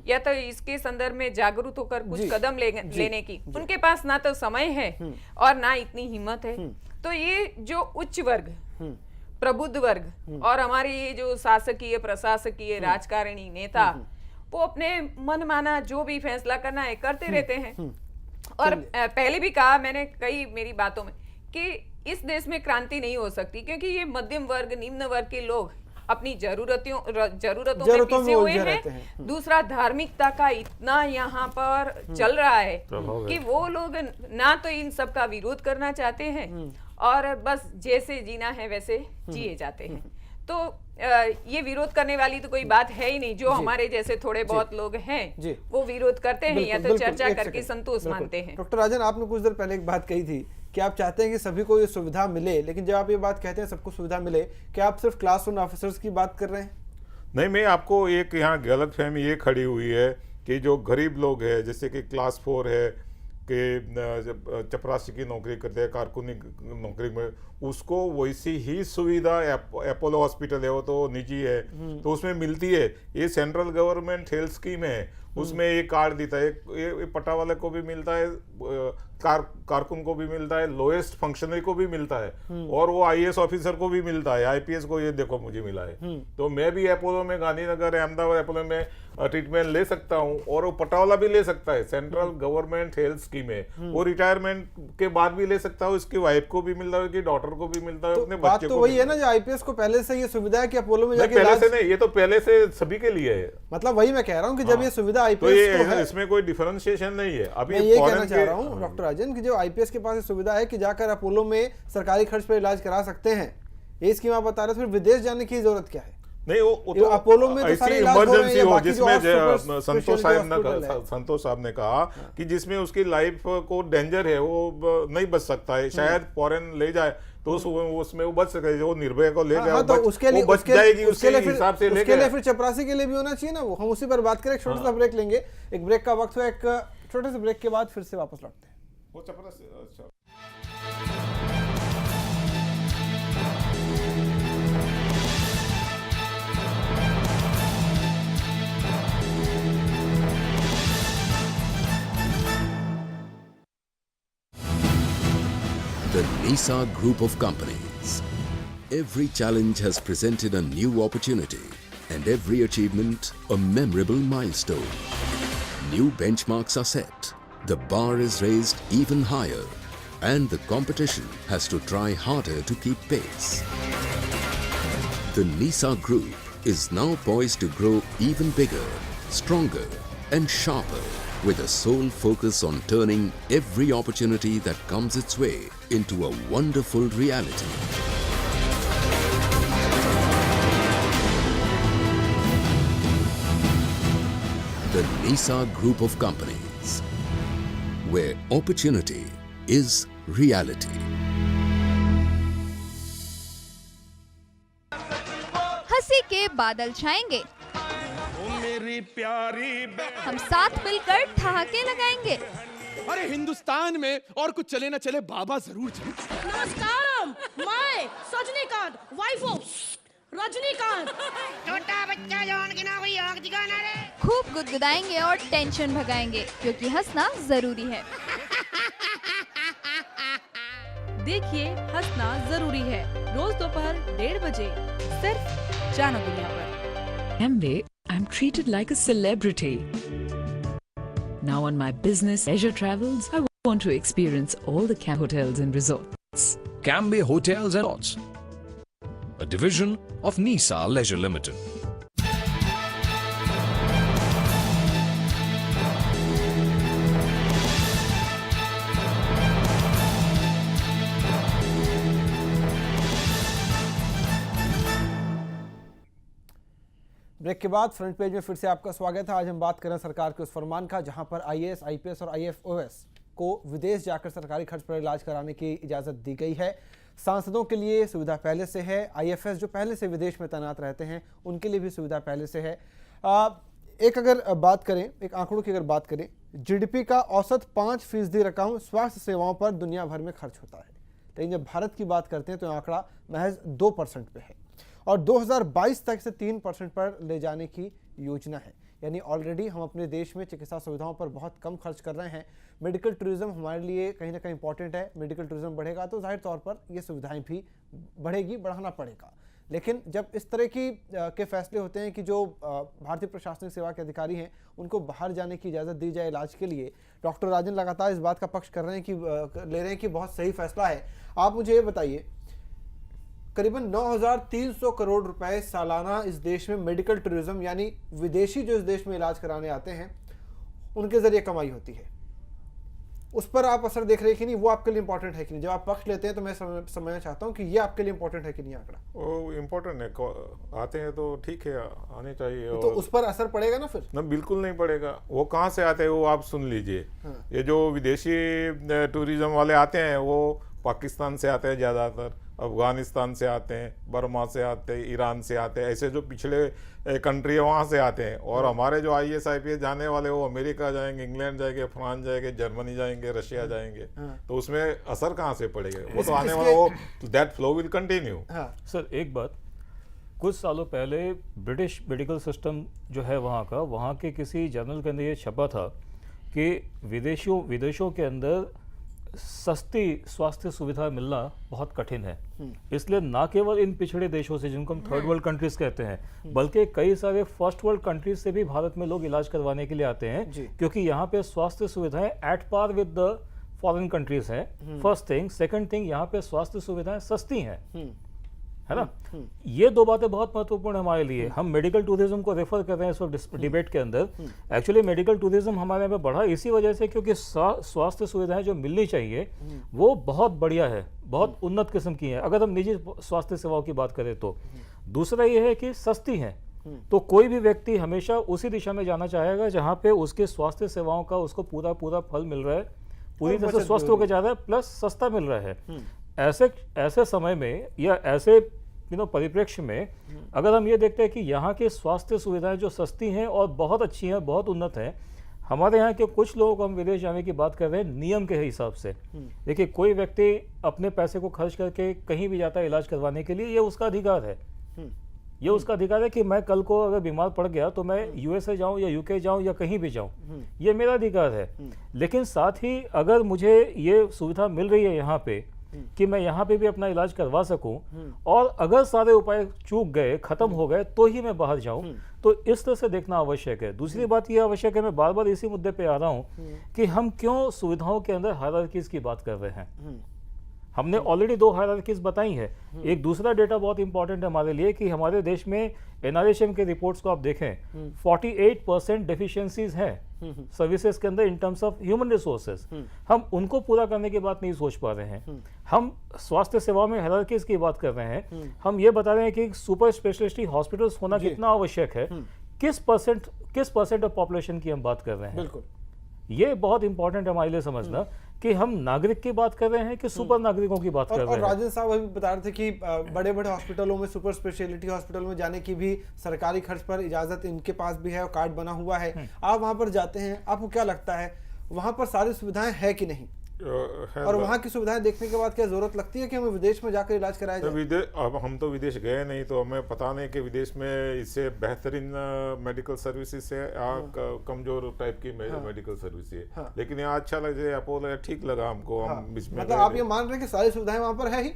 या तो इसके संदर्भ में जागरूक होकर कुछ कदम लेने की उनके पास ना तो समय है और ना इतनी हिम्मत है। तो ये जो उच्च वर्ग, प्रबुद्ध वर्ग और हमारे ये जो शासकीय प्रशासकीय राजकारणी नेता वो अपने मन माना जो भी फैसला करना है करते रहते हैं। और पहले भी कहा मैंने कई मेरी बातों में कि इस देश में क्रांति नहीं हो सकती क्योंकि ये मध्यम वर्ग निम्न वर्ग के लोग अपनी जरूरतों में पिसे हुए हैं। दूसरा, धार्मिकता का इतना यहाँ पर चल रहा है कि वो लोग ना तो इन सब का विरोध करना चाहते हैं और बस जैसे जीना है वैसे जिए जाते हैं। तो ये विरोध करने वाली तो कोई बात है ही नहीं। जो हमारे जैसे थोड़े बहुत लोग हैं वो विरोध करते हैं या तो चर्चा करके संतोष मानते हैं। डॉक्टर राजन, आपने कुछ देर पहले एक बात कही थी कि आप चाहते हैं कि सभी को ये सुविधा मिले, लेकिन जब आप ये बात कहते हैं सबको सुविधा मिले, क्या आप सिर्फ क्लास 1 ऑफिसर्स की बात कर रहे हैं? नहीं, मैं आपको एक यहाँ गलतफहमी ये खड़ी हुई है कि जो गरीब लोग हैं जैसे कि क्लास 4 है कि चपरासी की नौकरी करते हैं, कारकुनी नौकरी में, उसको वैसी ही सुविधा अपोलो हॉस्पिटल है वो तो निजी है तो उसमें मिलती है। ये सेंट्रल गवर्नमेंट हेल्थ स्कीम है, उसमें ये कार्ड देता है, ये पट्टा वाले को भी मिलता है, कारकुन को भी मिलता है, लोएस्ट फंक्शनरी को भी मिलता है और वो आईएएस ऑफिसर को भी मिलता है, आईपीएस को ये देखो मुझे मिला है। तो मैं भी अपोलो में, गांधीनगर अहमदाबाद अपोलो में ट्रीटमेंट ले सकता हूँ और वो पट्टा वाला भी ले सकता है। सेंट्रल गवर्नमेंट हेल्थ स्कीम है, वो रिटायरमेंट के बाद भी ले सकता है, उसकी वाइफ को भी मिलता है, उसकी डॉटर को भी मिलता है, तो अपने बात बच्चे तो को वही है ना, जो आईपीएस को पहले से ये सुविधा है कि अपोलो में जाके पहले से नहीं, ये तो पहले से सभी के लिए है। मतलब वही मैं कह रहा हूँ कि जब ये सुविधा तो आईपीएस को है, इसमें कोई डिफरेंशिएशन नहीं है। अभी मैं ये कहना चाह रहा हूँ डॉक्टर राजन कि जो आईपीएस के पास ये सुविधा है कि जाकर अपोलो में सरकारी खर्च पर इलाज करा सकते हैं, ये स्कीम आप बता रहे थे, फिर विदेश जाने की जरूरत क्या है? नहीं, वो तो अपोलो में तो ऐसी इमरजेंसी हो जिसमें संतोष साहब ने कहा कि जिसमें उसकी लाइफ को डेंजर है, वो नहीं बच सकता है, शायद फॉरेन ले जाए तो उसमें वो बच सके, वो निर्भया को ले जाए तो उसके लिए बच जाएगी, उसके हिसाब से उसके लिए फिर चपरासी के लिए भी होना चाहिए ना। वो हम उसी पर बात करें, एक छोटा सा ब्रेक लेंगे, एक ब्रेक का वक्त हुआ, एक छोटे से ब्रेक के बाद फिर से वापस लौटते हैं। वो चपरासी, अच्छा। The NISA Group of Companies. Every challenge has presented a new opportunity and every achievement a memorable milestone. New benchmarks are set, the bar is raised even higher and the competition has to try harder to keep pace. The NISA Group is now poised to grow even bigger, stronger and sharper, with a sole focus on turning every opportunity that comes its way into a wonderful reality. The NISA Group of Companies, where opportunity is reality. हंसी के बादल छाएंगे, मेरी प्यारी हम साथ मिलकर ठहाके लगाएंगे। अरे हिंदुस्तान में और कुछ चले ना चले, बाबा जरूर चले। नमस्कारम, मैं सजनीकांत, वाइफ ऑफ रजनीकांत। छोटा बच्चा जवान की ना कोई आग जगाना रे। खूब गुदगुदाएंगे और टेंशन भगाएंगे क्योंकि हंसना जरूरी है। देखिए हंसना जरूरी है, रोज दोपहर 1:30 बजे सिर्फ जानो दुनिया पर। Amway, I'm treated like a celebrity. Now on my business leisure travels, I want to experience all the camp hotels and resorts. Cambay Hotels and Resorts, a division of NISA Leisure Limited. Break के बाद front page में फिर से आपका स्वागत है। आज हम बात करें सरकार के उस फरमान का जहां पर आईएएस, आईपीएस और आईएफओएस को विदेश जाकर सरकारी खर्च पर इलाज कराने की इजाज़त दी गई है। सांसदों के लिए सुविधा पहले से है। आईएफएस जो पहले से विदेश में तैनात रहते हैं उनके लिए भी सुविधा पहले से है। एक अगर बात करें, एक आंकड़ों की अगर बात करें, जीडीपी का औसत 5% रकम स्वास्थ्य सेवाओं पर दुनिया भर में खर्च होता है, लेकिन जब भारत की बात करते हैं तो आंकड़ा महज 2% पे है और 2022 तक से 3% पर ले जाने की योजना है। यानी ऑलरेडी हम अपने देश में चिकित्सा सुविधाओं पर बहुत कम खर्च कर रहे हैं। मेडिकल टूरिज्म हमारे लिए कहीं ना कहीं इंपॉर्टेंट है। मेडिकल टूरिज्म बढ़ेगा तो जाहिर तौर पर ये सुविधाएं भी बढ़ेगी, बढ़ाना पड़ेगा। लेकिन जब इस तरह के फैसले होते हैं कि जो भारतीय प्रशासनिक सेवा के अधिकारी हैं उनको बाहर जाने की इजाज़त दी जाए इलाज के लिए, डॉक्टर राजन लगातार इस बात का पक्ष कर रहे हैं कि ले रहे हैं कि बहुत सही फैसला है। आप मुझे ये बताइए, करीबन 9,300 करोड़ रुपए सालाना इस देश में मेडिकल टूरिज्म यानी विदेशी जो इस देश में इलाज कराने आते हैं उनके जरिए कमाई होती है। उस पर आप असर देख रहे हैं कि नहीं? वो आपके लिए इंपॉर्टेंट है कि नहीं? जब आप पक्ष लेते हैं तो मैं समझना चाहता हूँ कि ये आपके लिए इंपॉर्टेंट है कि नहीं आंकड़ा? वो इम्पोर्टेंट है, आते हैं तो ठीक है, आने चाहिए। तो उस पर असर पड़ेगा ना फिर? ना, बिल्कुल नहीं पड़ेगा। वो कहाँ से आते हैं वो आप सुन लीजिए। ये जो विदेशी टूरिज्म वाले आते हैं वो पाकिस्तान से आते हैं ज़्यादातर, अफगानिस्तान से आते हैं, बर्मा से आते हैं, ईरान से आते हैं, ऐसे जो पिछले कंट्री है वहाँ से आते हैं। और हमारे जो आईएएस आईपीएस जाने वाले वो अमेरिका जाएंगे, इंग्लैंड जाएंगे, फ्रांस जाएंगे, जर्मनी जाएंगे, रशिया जाएंगे। तो उसमें असर कहाँ से पड़ेगा? वो तो आने वाला, वो that flow will continue. Sir एक बात, कुछ सालों पहले ब्रिटिश मेडिकल सिस्टम जो है वहाँ के किसी जर्नल के अंदर ये छपा था कि विदेशों के अंदर सस्ती स्वास्थ्य सुविधा मिलना बहुत कठिन है। इसलिए ना केवल इन पिछड़े देशों से जिनको हम थर्ड वर्ल्ड कंट्रीज कहते हैं, बल्कि कई सारे फर्स्ट वर्ल्ड कंट्रीज से भी भारत में लोग इलाज करवाने के लिए आते हैं, क्योंकि यहाँ पे स्वास्थ्य सुविधाएं at par with the foreign countries हैं। First thing. सेकंड थिंग, यहाँ पे स्वास्थ्य सुविधाएं सस्ती हैं, है ना? ये दो बातें बहुत महत्वपूर्ण है हमारे लिए। हम मेडिकल टूरिज्म को रेफर कर रहे हैं इस वक्त डिबेट के अंदर। एक्चुअली मेडिकल टूरिज्म हमारे यहाँ पे बढ़ा इसी वजह से क्योंकि स्वास्थ्य सुविधाएं जो मिलनी चाहिए वो बहुत बढ़िया है, बहुत उन्नत किस्म की है अगर हम निजी स्वास्थ्य सेवाओं की बात करें तो। दूसरा ये है कि सस्ती है, तो कोई भी व्यक्ति हमेशा उसी दिशा में जाना चाहेगा जहाँ पे उसके स्वास्थ्य सेवाओं का उसको पूरा फल मिल रहा है, पूरी तरह से स्वस्थ होकर जा रहा है, प्लस सस्ता मिल रहा है। ऐसे समय में या ऐसे परिप्रेक्ष्य में अगर हम ये देखते हैं कि यहाँ की स्वास्थ्य सुविधाएं जो सस्ती हैं और बहुत अच्छी हैं, बहुत उन्नत हैं, हमारे यहाँ के कुछ लोगों को हम विदेश जाने की बात कर रहे हैं नियम के हिसाब से। देखिए, कोई व्यक्ति अपने पैसे को खर्च करके कहीं भी जाता है इलाज करवाने के लिए, ये उसका अधिकार है। ये उसका अधिकार है कि मैं कल को अगर बीमार पड़ गया तो मैं यूएसए जाऊं या यूके जाऊं या कहीं भी जाऊं, ये मेरा अधिकार है। लेकिन साथ ही अगर मुझे ये सुविधा मिल रही है यहाँ पे कि मैं यहाँ पे भी अपना इलाज करवा सकूं, और अगर सारे उपाय चूक गए, खत्म हो गए, तो ही मैं बाहर जाऊं, तो इस तरह से देखना आवश्यक है। दूसरी बात यह आवश्यक है, मैं बार बार इसी मुद्दे पे आ रहा हूं कि हम क्यों सुविधाओं के अंदर हायरार्कीज की बात कर रहे हैं। हमने ऑलरेडी 2 हायरार्कीज बताई है। एक दूसरा डेटा बहुत इंपॉर्टेंट है हमारे लिए कि हमारे देश में एनआरएचएम के रिपोर्ट्स को आप देखें, 48% डेफिशिएंसीज हैं सर्विसेज के अंदर in terms of human resources. हम उनको पूरा करने की बात नहीं सोच पा रहे हैं। हम स्वास्थ्य सेवाओं में हायरार्कीज की बात कर रहे हैं। हम ये बता रहे हैं कि सुपर स्पेशलिटी हॉस्पिटल्स होना कितना आवश्यक है, किस परसेंट ऑफ पॉपुलेशन की हम बात कर रहे हैं। बिल्कुल, ये बहुत इंपॉर्टेंट है हमारे लिए समझना कि हम नागरिक की बात कर रहे हैं कि सुपर नागरिकों की बात कर रहे हैं। और राजन साहब अभी बता रहे थे कि बड़े बड़े हॉस्पिटलों में, सुपर स्पेशलिटी हॉस्पिटल में जाने की भी सरकारी खर्च पर इजाजत इनके पास भी है और कार्ड बना हुआ है। आप वहां पर जाते हैं, आपको क्या लगता है वहां पर सारी सुविधाएं है कि नहीं? और वहाँ की सुविधाएं देखने के बाद क्या जरूरत लगती है कि हमें विदेश में जाकर इलाज कराया जाए? अब हम तो विदेश गए नहीं, तो हमें पता नहीं कि विदेश में इससे बेहतरीन मेडिकल सर्विसेज है या कमजोर टाइप की मेडिकल सर्विस है। लेकिन यहाँ अच्छा लगे, अपोलो ठीक लगा हमको। हम इसमें मतलब आप ये मान रहे हैं कि सारी सुविधाएं वहाँ पर है ही?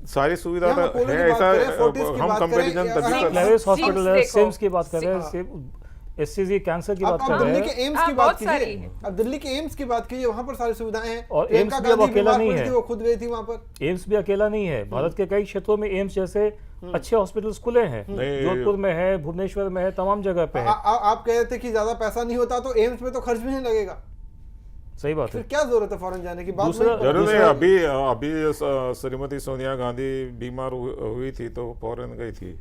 सारी सुविधा है ऐसा, हम कंपैरिजन हॉस्पिटल सिम्स की बात कर रहे हैं, एससीजी कैंसर की बात कर रहे हैं। दिल्ली के एम्स की बात कीजिए, अब दिल्ली के एम्स की बात कीजिए, वहां पर सारी सुविधाएं हैं। और एम्स भी अब अकेला नहीं है, वो खुद गई थी वहां पर। एम्स भी अकेला नहीं है, भारत के कई क्षेत्रों में एम्स जैसे अच्छे हॉस्पिटल्स खुले हैं। जोधपुर में है, भुवनेश्वर में है, तमाम जगह पे है। आप कह रहे थे कि ज्यादा पैसा नहीं होता तो एम्स में तो खर्च भी नहीं लगेगा। सही बात है, क्या जरूरत है फॉरेन जाने की? जरूर है। अभी श्रीमती सोनिया गांधी बीमार हुई थी तो फॉरेन गई थी,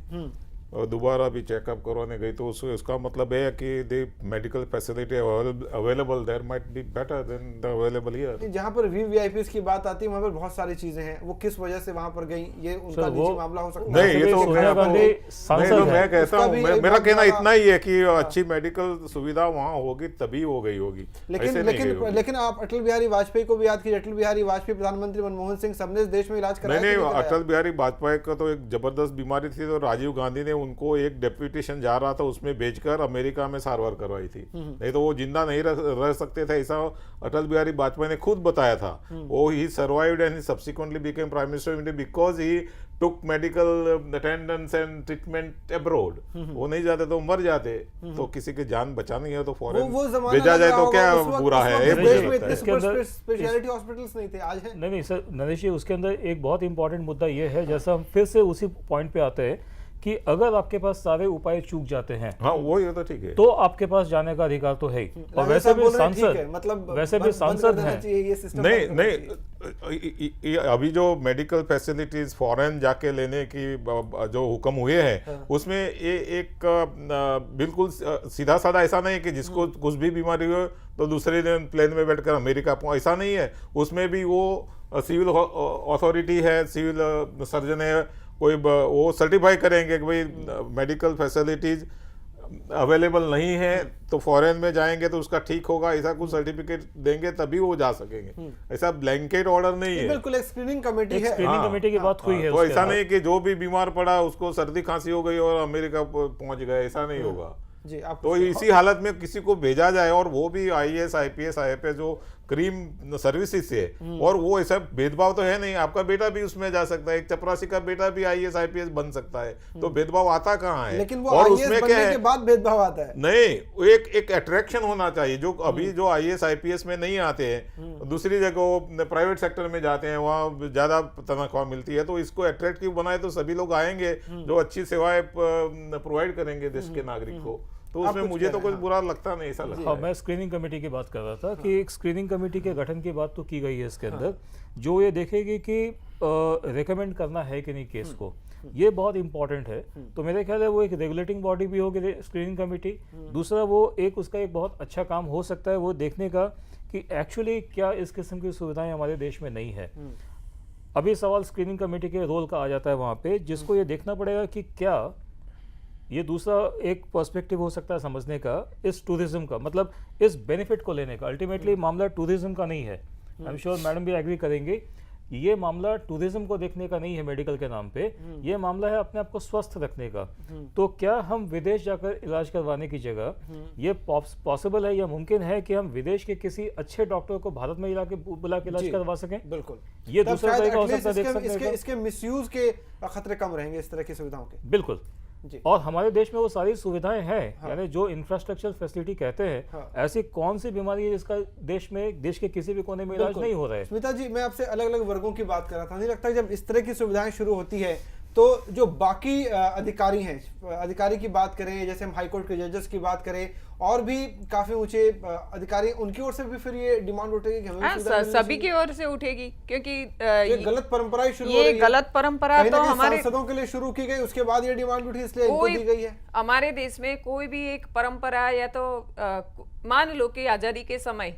और दोबारा भी चेकअप करवाने गई तो उसका मतलब है कि the medical facility available there might be better than the available here. जहाँ पर वीवीआईपीज़ की बात आती है वहाँ पर बहुत सारी चीजें हैं, वो किस वजह से वहाँ पर गई ये उनका निजी मामला हो सकता है। नहीं, ये तो मैं कहता हूँ, मेरा कहना इतना ही है कि अच्छी मेडिकल सुविधा वहाँ होगी तभी हो गई होगी। लेकिन आप अटल बिहारी वाजपेयी को भी याद कीजिए। अटल बिहारी वाजपेयी, प्रधानमंत्री मनमोहन सिंह, सबने इस देश में इलाज कराया। नहीं, अटल बिहारी वाजपेयी का तो एक जबरदस्त बीमारी थी, तो राजीव गांधी ने उनको एक डेप्यूटेशन जा रहा था उसमें भेजकर अमेरिका में सारवार करवाई थी, नहीं तो वो जिंदा नहीं रह सकते थे, ऐसा अटल बिहारी वाजपेयी ने खुद बताया था। वो ही survived and subsequently became prime minister of India because he took medical attendance and treatment abroad. वो नहीं जाते तो मर जाते, तो किसी की जान बचानी है तो फॉरेन भेजा जाए तो क्या बुरा है। स्पेशलिटी हॉस्पिटल्स नहीं थे, आज है। नहीं सर नरेश जी, उसके अंदर एक बहुत इंपॉर्टेंट मुद्दा ये है, जैसा हम फिर से उसी पॉइंट पे आते हैं कि अगर आपके पास सारे उपाय चूक जाते हैं, हाँ वो ये तो ठीक है, तो आपके पास जाने का अधिकार तो है ही। और वैसे भी सांसद, मतलब वैसे भी सांसद हैं। नहीं, अभी जो मेडिकल फैसिलिटीज फॉरेन जाके लेने की जो हुक्म हुए हैं उसमें एक बिल्कुल सीधा साधा ऐसा नहीं कि जिसको कुछ भी बीमारी हो तो दूसरे दिन प्लेन में बैठकर अमेरिका पहुंचे, ऐसा नहीं है। उसमें भी वो सिविल अथॉरिटी है, सिविल सर्जन है, कोई वो सर्टिफाई करेंगे कि भाई मेडिकल फैसिलिटीज अवेलेबल नहीं है तो फॉरेन में जाएंगे तो उसका ठीक होगा, ऐसा कुछ सर्टिफिकेट देंगे तभी वो जा सकेंगे। ऐसा ब्लैंकेट ऑर्डर नहीं है, बिल्कुल एक स्क्रीनिंग कमेटी है। स्क्रीनिंग कमेटी की बात हुई है, तो ऐसा नहीं कि जो भी बीमार पड़ा उसको सर्दी खांसी हो गई और अमेरिका पहुंच गए, ऐसा नहीं होगा जी। तो इसी हालत में किसी को भेजा जाए, और वो भी IAS IPS IFS जो क्रीम सर्विसेज से, और वो ऐसा भेदभाव तो है नहीं, आपका बेटा भी उसमें जा सकता है, एक चपरासी का बेटा भी IAS IPS बन सकता है, तो भेदभाव आता कहाँ है? लेकिन वो और IAS उसमें बनने क्या है के बाद भेदभाव आता है? नहीं, एक अट्रैक्शन होना चाहिए जो अभी जो IAS IPS में नहीं आते हैं, दूसरी जगह प्राइवेट सेक्टर में जाते हैं, वहाँ ज्यादा तनख्वाह मिलती है, तो इसको अट्रैक्टिव बनाए तो सभी लोग आएंगे जो अच्छी सेवाएं प्रोवाइड करेंगे देश के नागरिक को। तो उसमें मुझे तो कुछ बुरा लगता नहीं, ऐसा लगता है। मैं स्क्रीनिंग कमेटी की बात कर रहा था कि एक स्क्रीनिंग कमेटी के गठन की बात तो की गई है इसके अंदर, जो ये देखेगी कि रिकमेंड करना है कि नहीं केस को, ये बहुत इंपॉर्टेंट है। तो मेरे ख्याल है वो एक रेगुलेटिंग बॉडी भी होगी स्क्रीनिंग कमेटी। दूसरा वो उसका एक बहुत अच्छा काम हो सकता है वो देखने का कि एक्चुअली क्या इस किस्म की सुविधाएं हमारे देश में नहीं है। अभी सवाल स्क्रीनिंग कमेटी के रोल का आ जाता है वहाँ पे, जिसको ये देखना पड़ेगा कि क्या ये दूसरा एक पर्सपेक्टिव हो सकता है समझने का इस टूरिज्म का, मतलब इस बेनिफिट को लेने का। अल्टीमेटली मामला टूरिज्म का नहीं है, आई एम श्योर मैडम भी एग्री करेंगे, ये मामला टूरिज्म को देखने का नहीं है मेडिकल के नाम पे, ये मामला है अपने आप को स्वस्थ रखने का। तो क्या हम विदेश जाकर इलाज करवाने की जगह ये पॉसिबल है या मुमकिन है कि हम विदेश के किसी अच्छे डॉक्टर को भारत में बुला के इलाज करवा सकें? बिल्कुल, ये दूसरा तरीका हो सकता है देख सकते हैं। इसके मिसयूज के खतरे कम रहेंगे इस तरह की सुविधाओं के। बिल्कुल, और हमारे देश में वो सारी सुविधाएं हैं, यानी जो इंफ्रास्ट्रक्चर फैसिलिटी कहते हैं, ऐसी कौन सी बीमारी है जिसका देश के किसी भी कोने में इलाज नहीं हो रहा है? स्मिता जी, मैं आपसे अलग अलग वर्गों की बात कर रहा था। नहीं लगता जब इस तरह की सुविधाएं शुरू होती है तो जो बाकी अधिकारी हैं, अधिकारी की बात करें, जैसे हम हाईकोर्ट के जजेस की बात करें, और भी काफी ऊंचे अधिकारी, उनकी ओर से भी फिर ये डिमांड उठेगी कि हमें सभी की ओर से उठेगी, क्योंकि ये गलत परंपरा शुरू हो ये रही है। गलत परंपरा तो हमारे सांसदों के लिए शुरू की गई, उसके बाद ये डिमांड उठी, इसलिए इनको दी गई है। हमारे देश में कोई भी एक परंपरा या तो मान लो कि आजादी के समय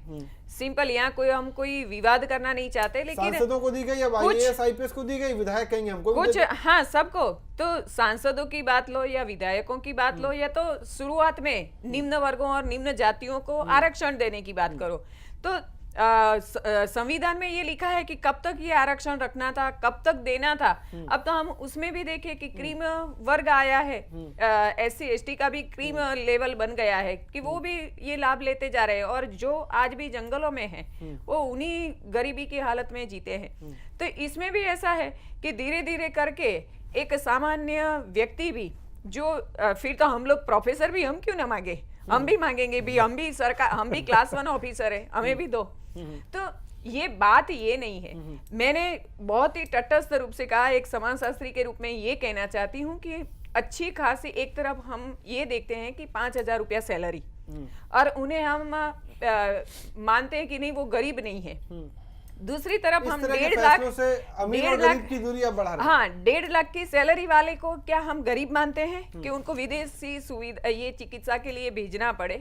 सिंपल, यहाँ कोई विवाद करना नहीं चाहते, लेकिन सांसदों को दी गई, अब IAS IPS को दी गई, विधायक कहेंगे हमको कुछ, हाँ सबको। तो सांसदों की बात लो या विधायकों की बात लो, या तो शुरुआत में निम्न वर्गों और निम्न जातियों को आरक्षण देने की बात करो, तो संविधान में ये लिखा है कि कब तक ये आरक्षण रखना था, कब तक देना था। अब तो हम उसमें भी देखें कि क्रीम वर्ग आया है, SC ST का भी क्रीम लेवल बन गया है कि वो भी ये लाभ लेते जा रहे हैं, और जो आज भी जंगलों में है वो उन्हीं गरीबी की हालत में जीते हैं। तो इसमें भी ऐसा है कि धीरे धीरे करके एक सामान्य व्यक्ति भी जो फिर तो हम लोग प्रोफेसर भी हम क्यों ना मांगे, हम भी मांगेंगे भी, हम भी सरकार, हम भी क्लास 1 ऑफिसर है, हमें भी दो। तो ये बात ये नहीं है। मैंने बहुत ही तटस्थ रूप से कहा, एक समाजशास्त्री के रूप में ये कहना चाहती हूँ कि अच्छी खासी एक तरफ हम ये देखते हैं कि 5,000 रुपया सैलरी, और उन्हें हम मानते हैं कि नहीं वो गरीब नहीं है, दूसरी तरफ इस हम तरह के 1.5 लाख फैसलों से अमीर और 1.5 लाख गरीब की दूरी अब बढ़ा रहे हैं। हाँ, 1.5 लाख की सैलरी वाले को क्या हम गरीब मानते हैं कि उनको विदेशी सुविधा ये चिकित्सा के लिए भेजना पड़े?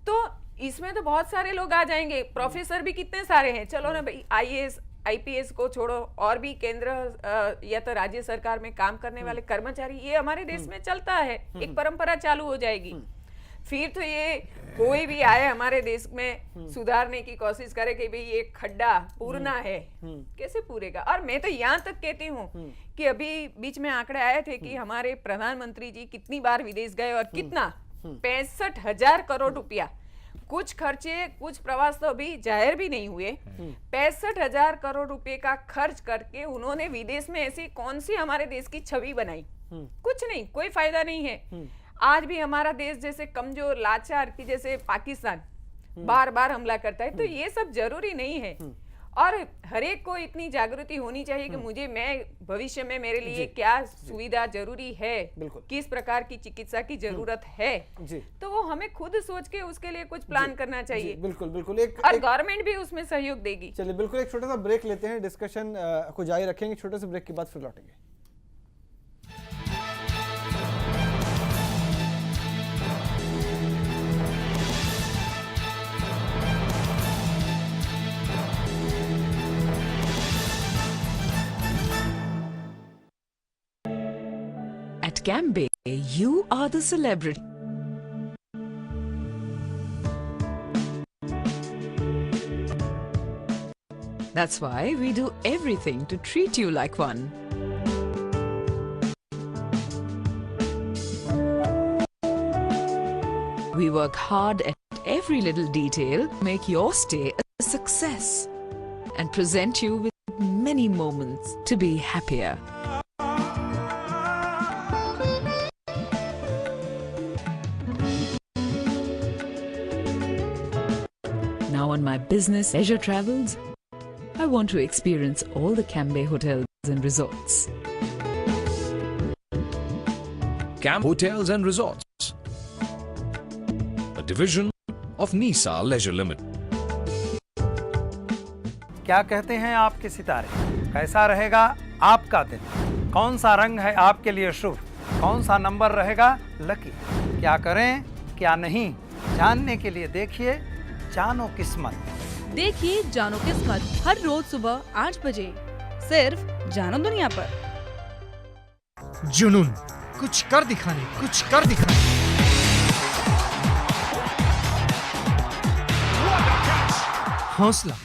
तो इसमें तो बहुत सारे लोग आ जाएंगे, प्रोफेसर भी कितने सारे हैं। चलो ना भाई, आईएएस आईपीएस को छोड़ो, और भी केंद्र या तो राज्य सरकार में काम करने वाले कर्मचारी, ये हमारे देश में चलता है, एक परंपरा चालू हो जाएगी। फिर तो ये कोई भी आए हमारे देश में सुधारने की कोशिश करे कि भाई ये खड्डा पूरना है, कैसे पूरेगा? और मैं तो यहाँ तक कहती हूँ कि अभी बीच में आंकड़े आए थे कि हमारे प्रधानमंत्री जी कितनी बार विदेश गए और कितना 65,000 करोड़ रुपया, कुछ खर्चे कुछ प्रवास तो अभी जाहिर भी नहीं हुए, 65,000 करोड़ रुपए का खर्च करके उन्होंने विदेश में ऐसी कौन सी हमारे देश की छवि बनाई? कुछ नहीं, कोई फायदा नहीं है। आज भी हमारा देश जैसे कमजोर लाचार की जैसे पाकिस्तान बार बार हमला करता है, तो ये सब जरूरी नहीं है। और हर एक को इतनी जागृति होनी चाहिए कि मुझे, मैं भविष्य में मेरे लिए क्या सुविधा जरूरी है, किस प्रकार की चिकित्सा की जरूरत है, तो वो हमें खुद सोच के उसके लिए कुछ प्लान करना चाहिए। बिल्कुल बिल्कुल। और गवर्नमेंट भी उसमें सहयोग देगी। चलिए बिल्कुल, एक छोटा सा ब्रेक लेते हैं, डिस्कशन को जारी रखेंगे। छोटे से ब्रेक के बाद फिर लौटेंगे। At Cambay, you are the celebrity. That's why we do everything to treat you like one. We work hard at every little detail to make your stay a success and present you with many moments to be happier. Now on my business leisure travels, I want to experience all the Cambay hotels and resorts. Camp Hotels and Resorts, a division of Nisa Leisure Limited. क्या कहते हैं आपके सितारे? कैसा रहेगा आपका दिन? कौन सा रंग है आपके लिए शुभ? कौन सा नंबर रहेगा लकी? क्या करें क्या नहीं, जानने के लिए देखिए जानो किस्मत। देखिए जानो किस्मत हर रोज सुबह 8 बजे सिर्फ जानो दुनिया पर। जुनून, कुछ कर दिखाने, कुछ कर दिखाने। हौसला,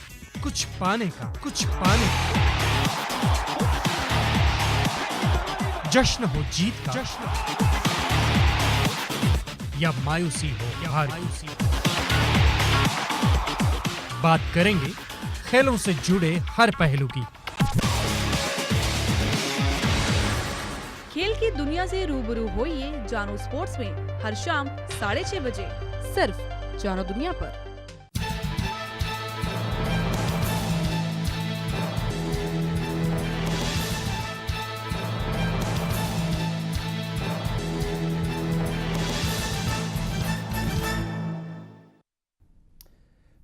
कुछ पाने का, कुछ पाने का। जश्न हो जीत का, जश्न या मायूसी हो हार की। बात करेंगे खेलों से जुड़े हर पहलू की। खेल की दुनिया से रूबरू होइए जानो स्पोर्ट्स में हर शाम 6:30 बजे सिर्फ जानो दुनिया पर।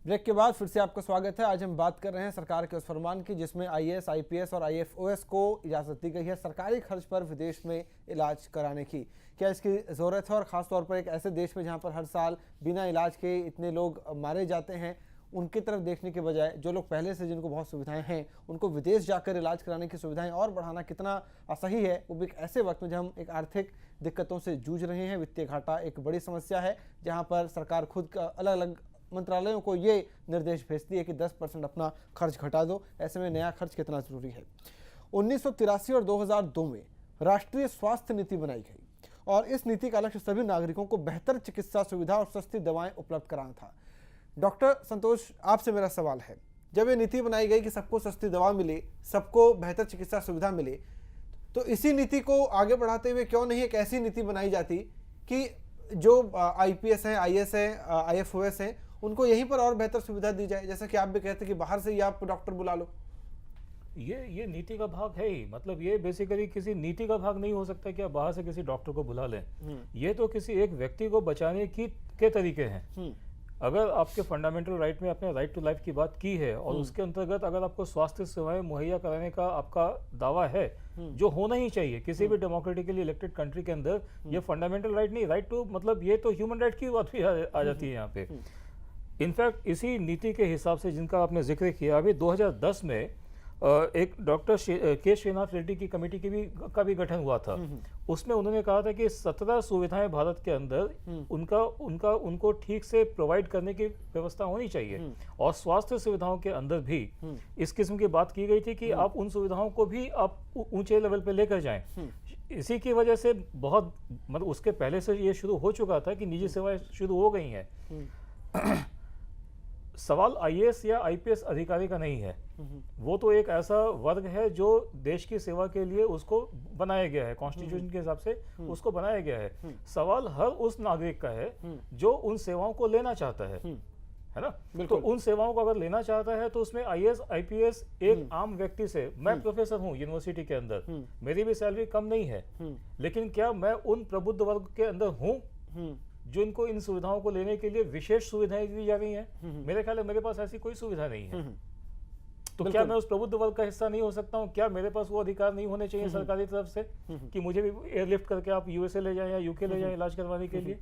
ब्रेक के बाद फिर से आपका स्वागत है। आज हम बात कर रहे हैं सरकार के उस फरमान की जिसमें आईएएस, आईपीएस और आईएफओएस को इजाज़त दी गई है सरकारी खर्च पर विदेश में इलाज कराने की। क्या इसकी ज़रूरत है? और ख़ास तौर पर एक ऐसे देश में जहां पर हर साल बिना इलाज के इतने लोग मारे जाते हैं, उनकी तरफ देखने के बजाय जो लोग पहले से जिनको बहुत सुविधाएं हैं उनको विदेश जाकर इलाज कराने की सुविधाएं और बढ़ाना कितना सही है, वो भी एक ऐसे वक्त में जब हम एक आर्थिक दिक्कतों से जूझ रहे हैं। वित्तीय घाटा एक बड़ी समस्या है जहाँ पर सरकार खुद का अलग अलग मंत्रालयों को ये निर्देश भेजती है कि 10% अपना खर्च घटा दो। ऐसे में नया खर्च कितना जरूरी है। 1983 और 2002 में राष्ट्रीय स्वास्थ्य नीति बनाई गई और इस नीति का लक्ष्य सभी नागरिकों को बेहतर चिकित्सा सुविधा और सस्ती दवाएं उपलब्ध कराना था। डॉक्टर संतोष, आपसे मेरा सवाल है, जब ये नीति बनाई गई कि सबको सस्ती दवा मिले, सबको बेहतर चिकित्सा सुविधा मिले, तो इसी नीति को आगे बढ़ाते हुए क्यों नहीं एक ऐसी नीति बनाई जाती कि जो आईपीएस है, आईएएस है, आईएफओएस है, उनको यहीं पर और बेहतर सुविधा दी जाए? जैसा कि आप भी कहते हैं कि बाहर से ही आप डॉक्टर बुला लो। ये नीति का भाग है ही, मतलब ये बेसिकली किसी नीति का भाग नहीं हो सकता कि आप बाहर से किसी डॉक्टर को बुला लें। ये तो किसी एक व्यक्ति को बचाने के तरीके हैं। अगर आपके फंडामेंटल राइट में आपने राइट टू लाइफ की बात की है और उसके अंतर्गत अगर आपको स्वास्थ्य सेवाएं मुहैया कराने का आपका दावा है, जो होना ही चाहिए किसी भी डेमोक्रेटिकली इलेक्टेड कंट्री के अंदर, ये फंडामेंटल राइट नहीं, राइट टू मतलब ये तो ह्यूमन राइट की बात भी आ जाती है यहाँ पे। इनफैक्ट इसी नीति के हिसाब से जिनका आपने जिक्र किया, अभी 2010 में एक डॉक्टर के श्रीनाथ रेड्डी की कमेटी का भी गठन हुआ था। उसमें उन्होंने कहा था कि 17 सुविधाएं भारत के अंदर उनको ठीक से प्रोवाइड करने की व्यवस्था होनी चाहिए, और स्वास्थ्य सुविधाओं के अंदर भी इस किस्म की बात की गई थी कि आप उन सुविधाओं को भी आप ऊंचे लेवल पे लेकर जाएं। इसी की वजह से बहुत मतलब उसके पहले से ये शुरू हो चुका था कि निजी सेवाएं शुरू हो गई हैं। सवाल आईएएस या आईपीएस अधिकारी का नहीं है, वो तो एक ऐसा वर्ग है जो देश की सेवा के लिए उसको बनाया गया है, कॉन्स्टिट्यूशन के हिसाब से उसको बनाया गया है। सवाल हर उस नागरिक का है जो उन सेवाओं को लेना चाहता है ना। तो उन सेवाओं को अगर लेना चाहता है तो उसमें आईएएस आईपीएस एक आम व्यक्ति से, मैं प्रोफेसर हूँ यूनिवर्सिटी के अंदर, मेरी भी सैलरी कम नहीं है, लेकिन क्या मैं उन प्रबुद्ध वर्ग के अंदर हूँ जो इनको इन सुविधाओं को लेने के लिए विशेष सुविधाएं दी जा रही हैं? मेरे ख्याल में मेरे पास ऐसी कोई सुविधा नहीं है। तो क्या मैं उस प्रबुद्ध वर्ग का हिस्सा नहीं हो सकता हूँ? क्या मेरे पास वो अधिकार नहीं होने चाहिए सरकारी तरफ से कि मुझे भी एयरलिफ्ट करके आप यूएसए ले जाएं या यूके ले जाएं इलाज करवाने के लिए?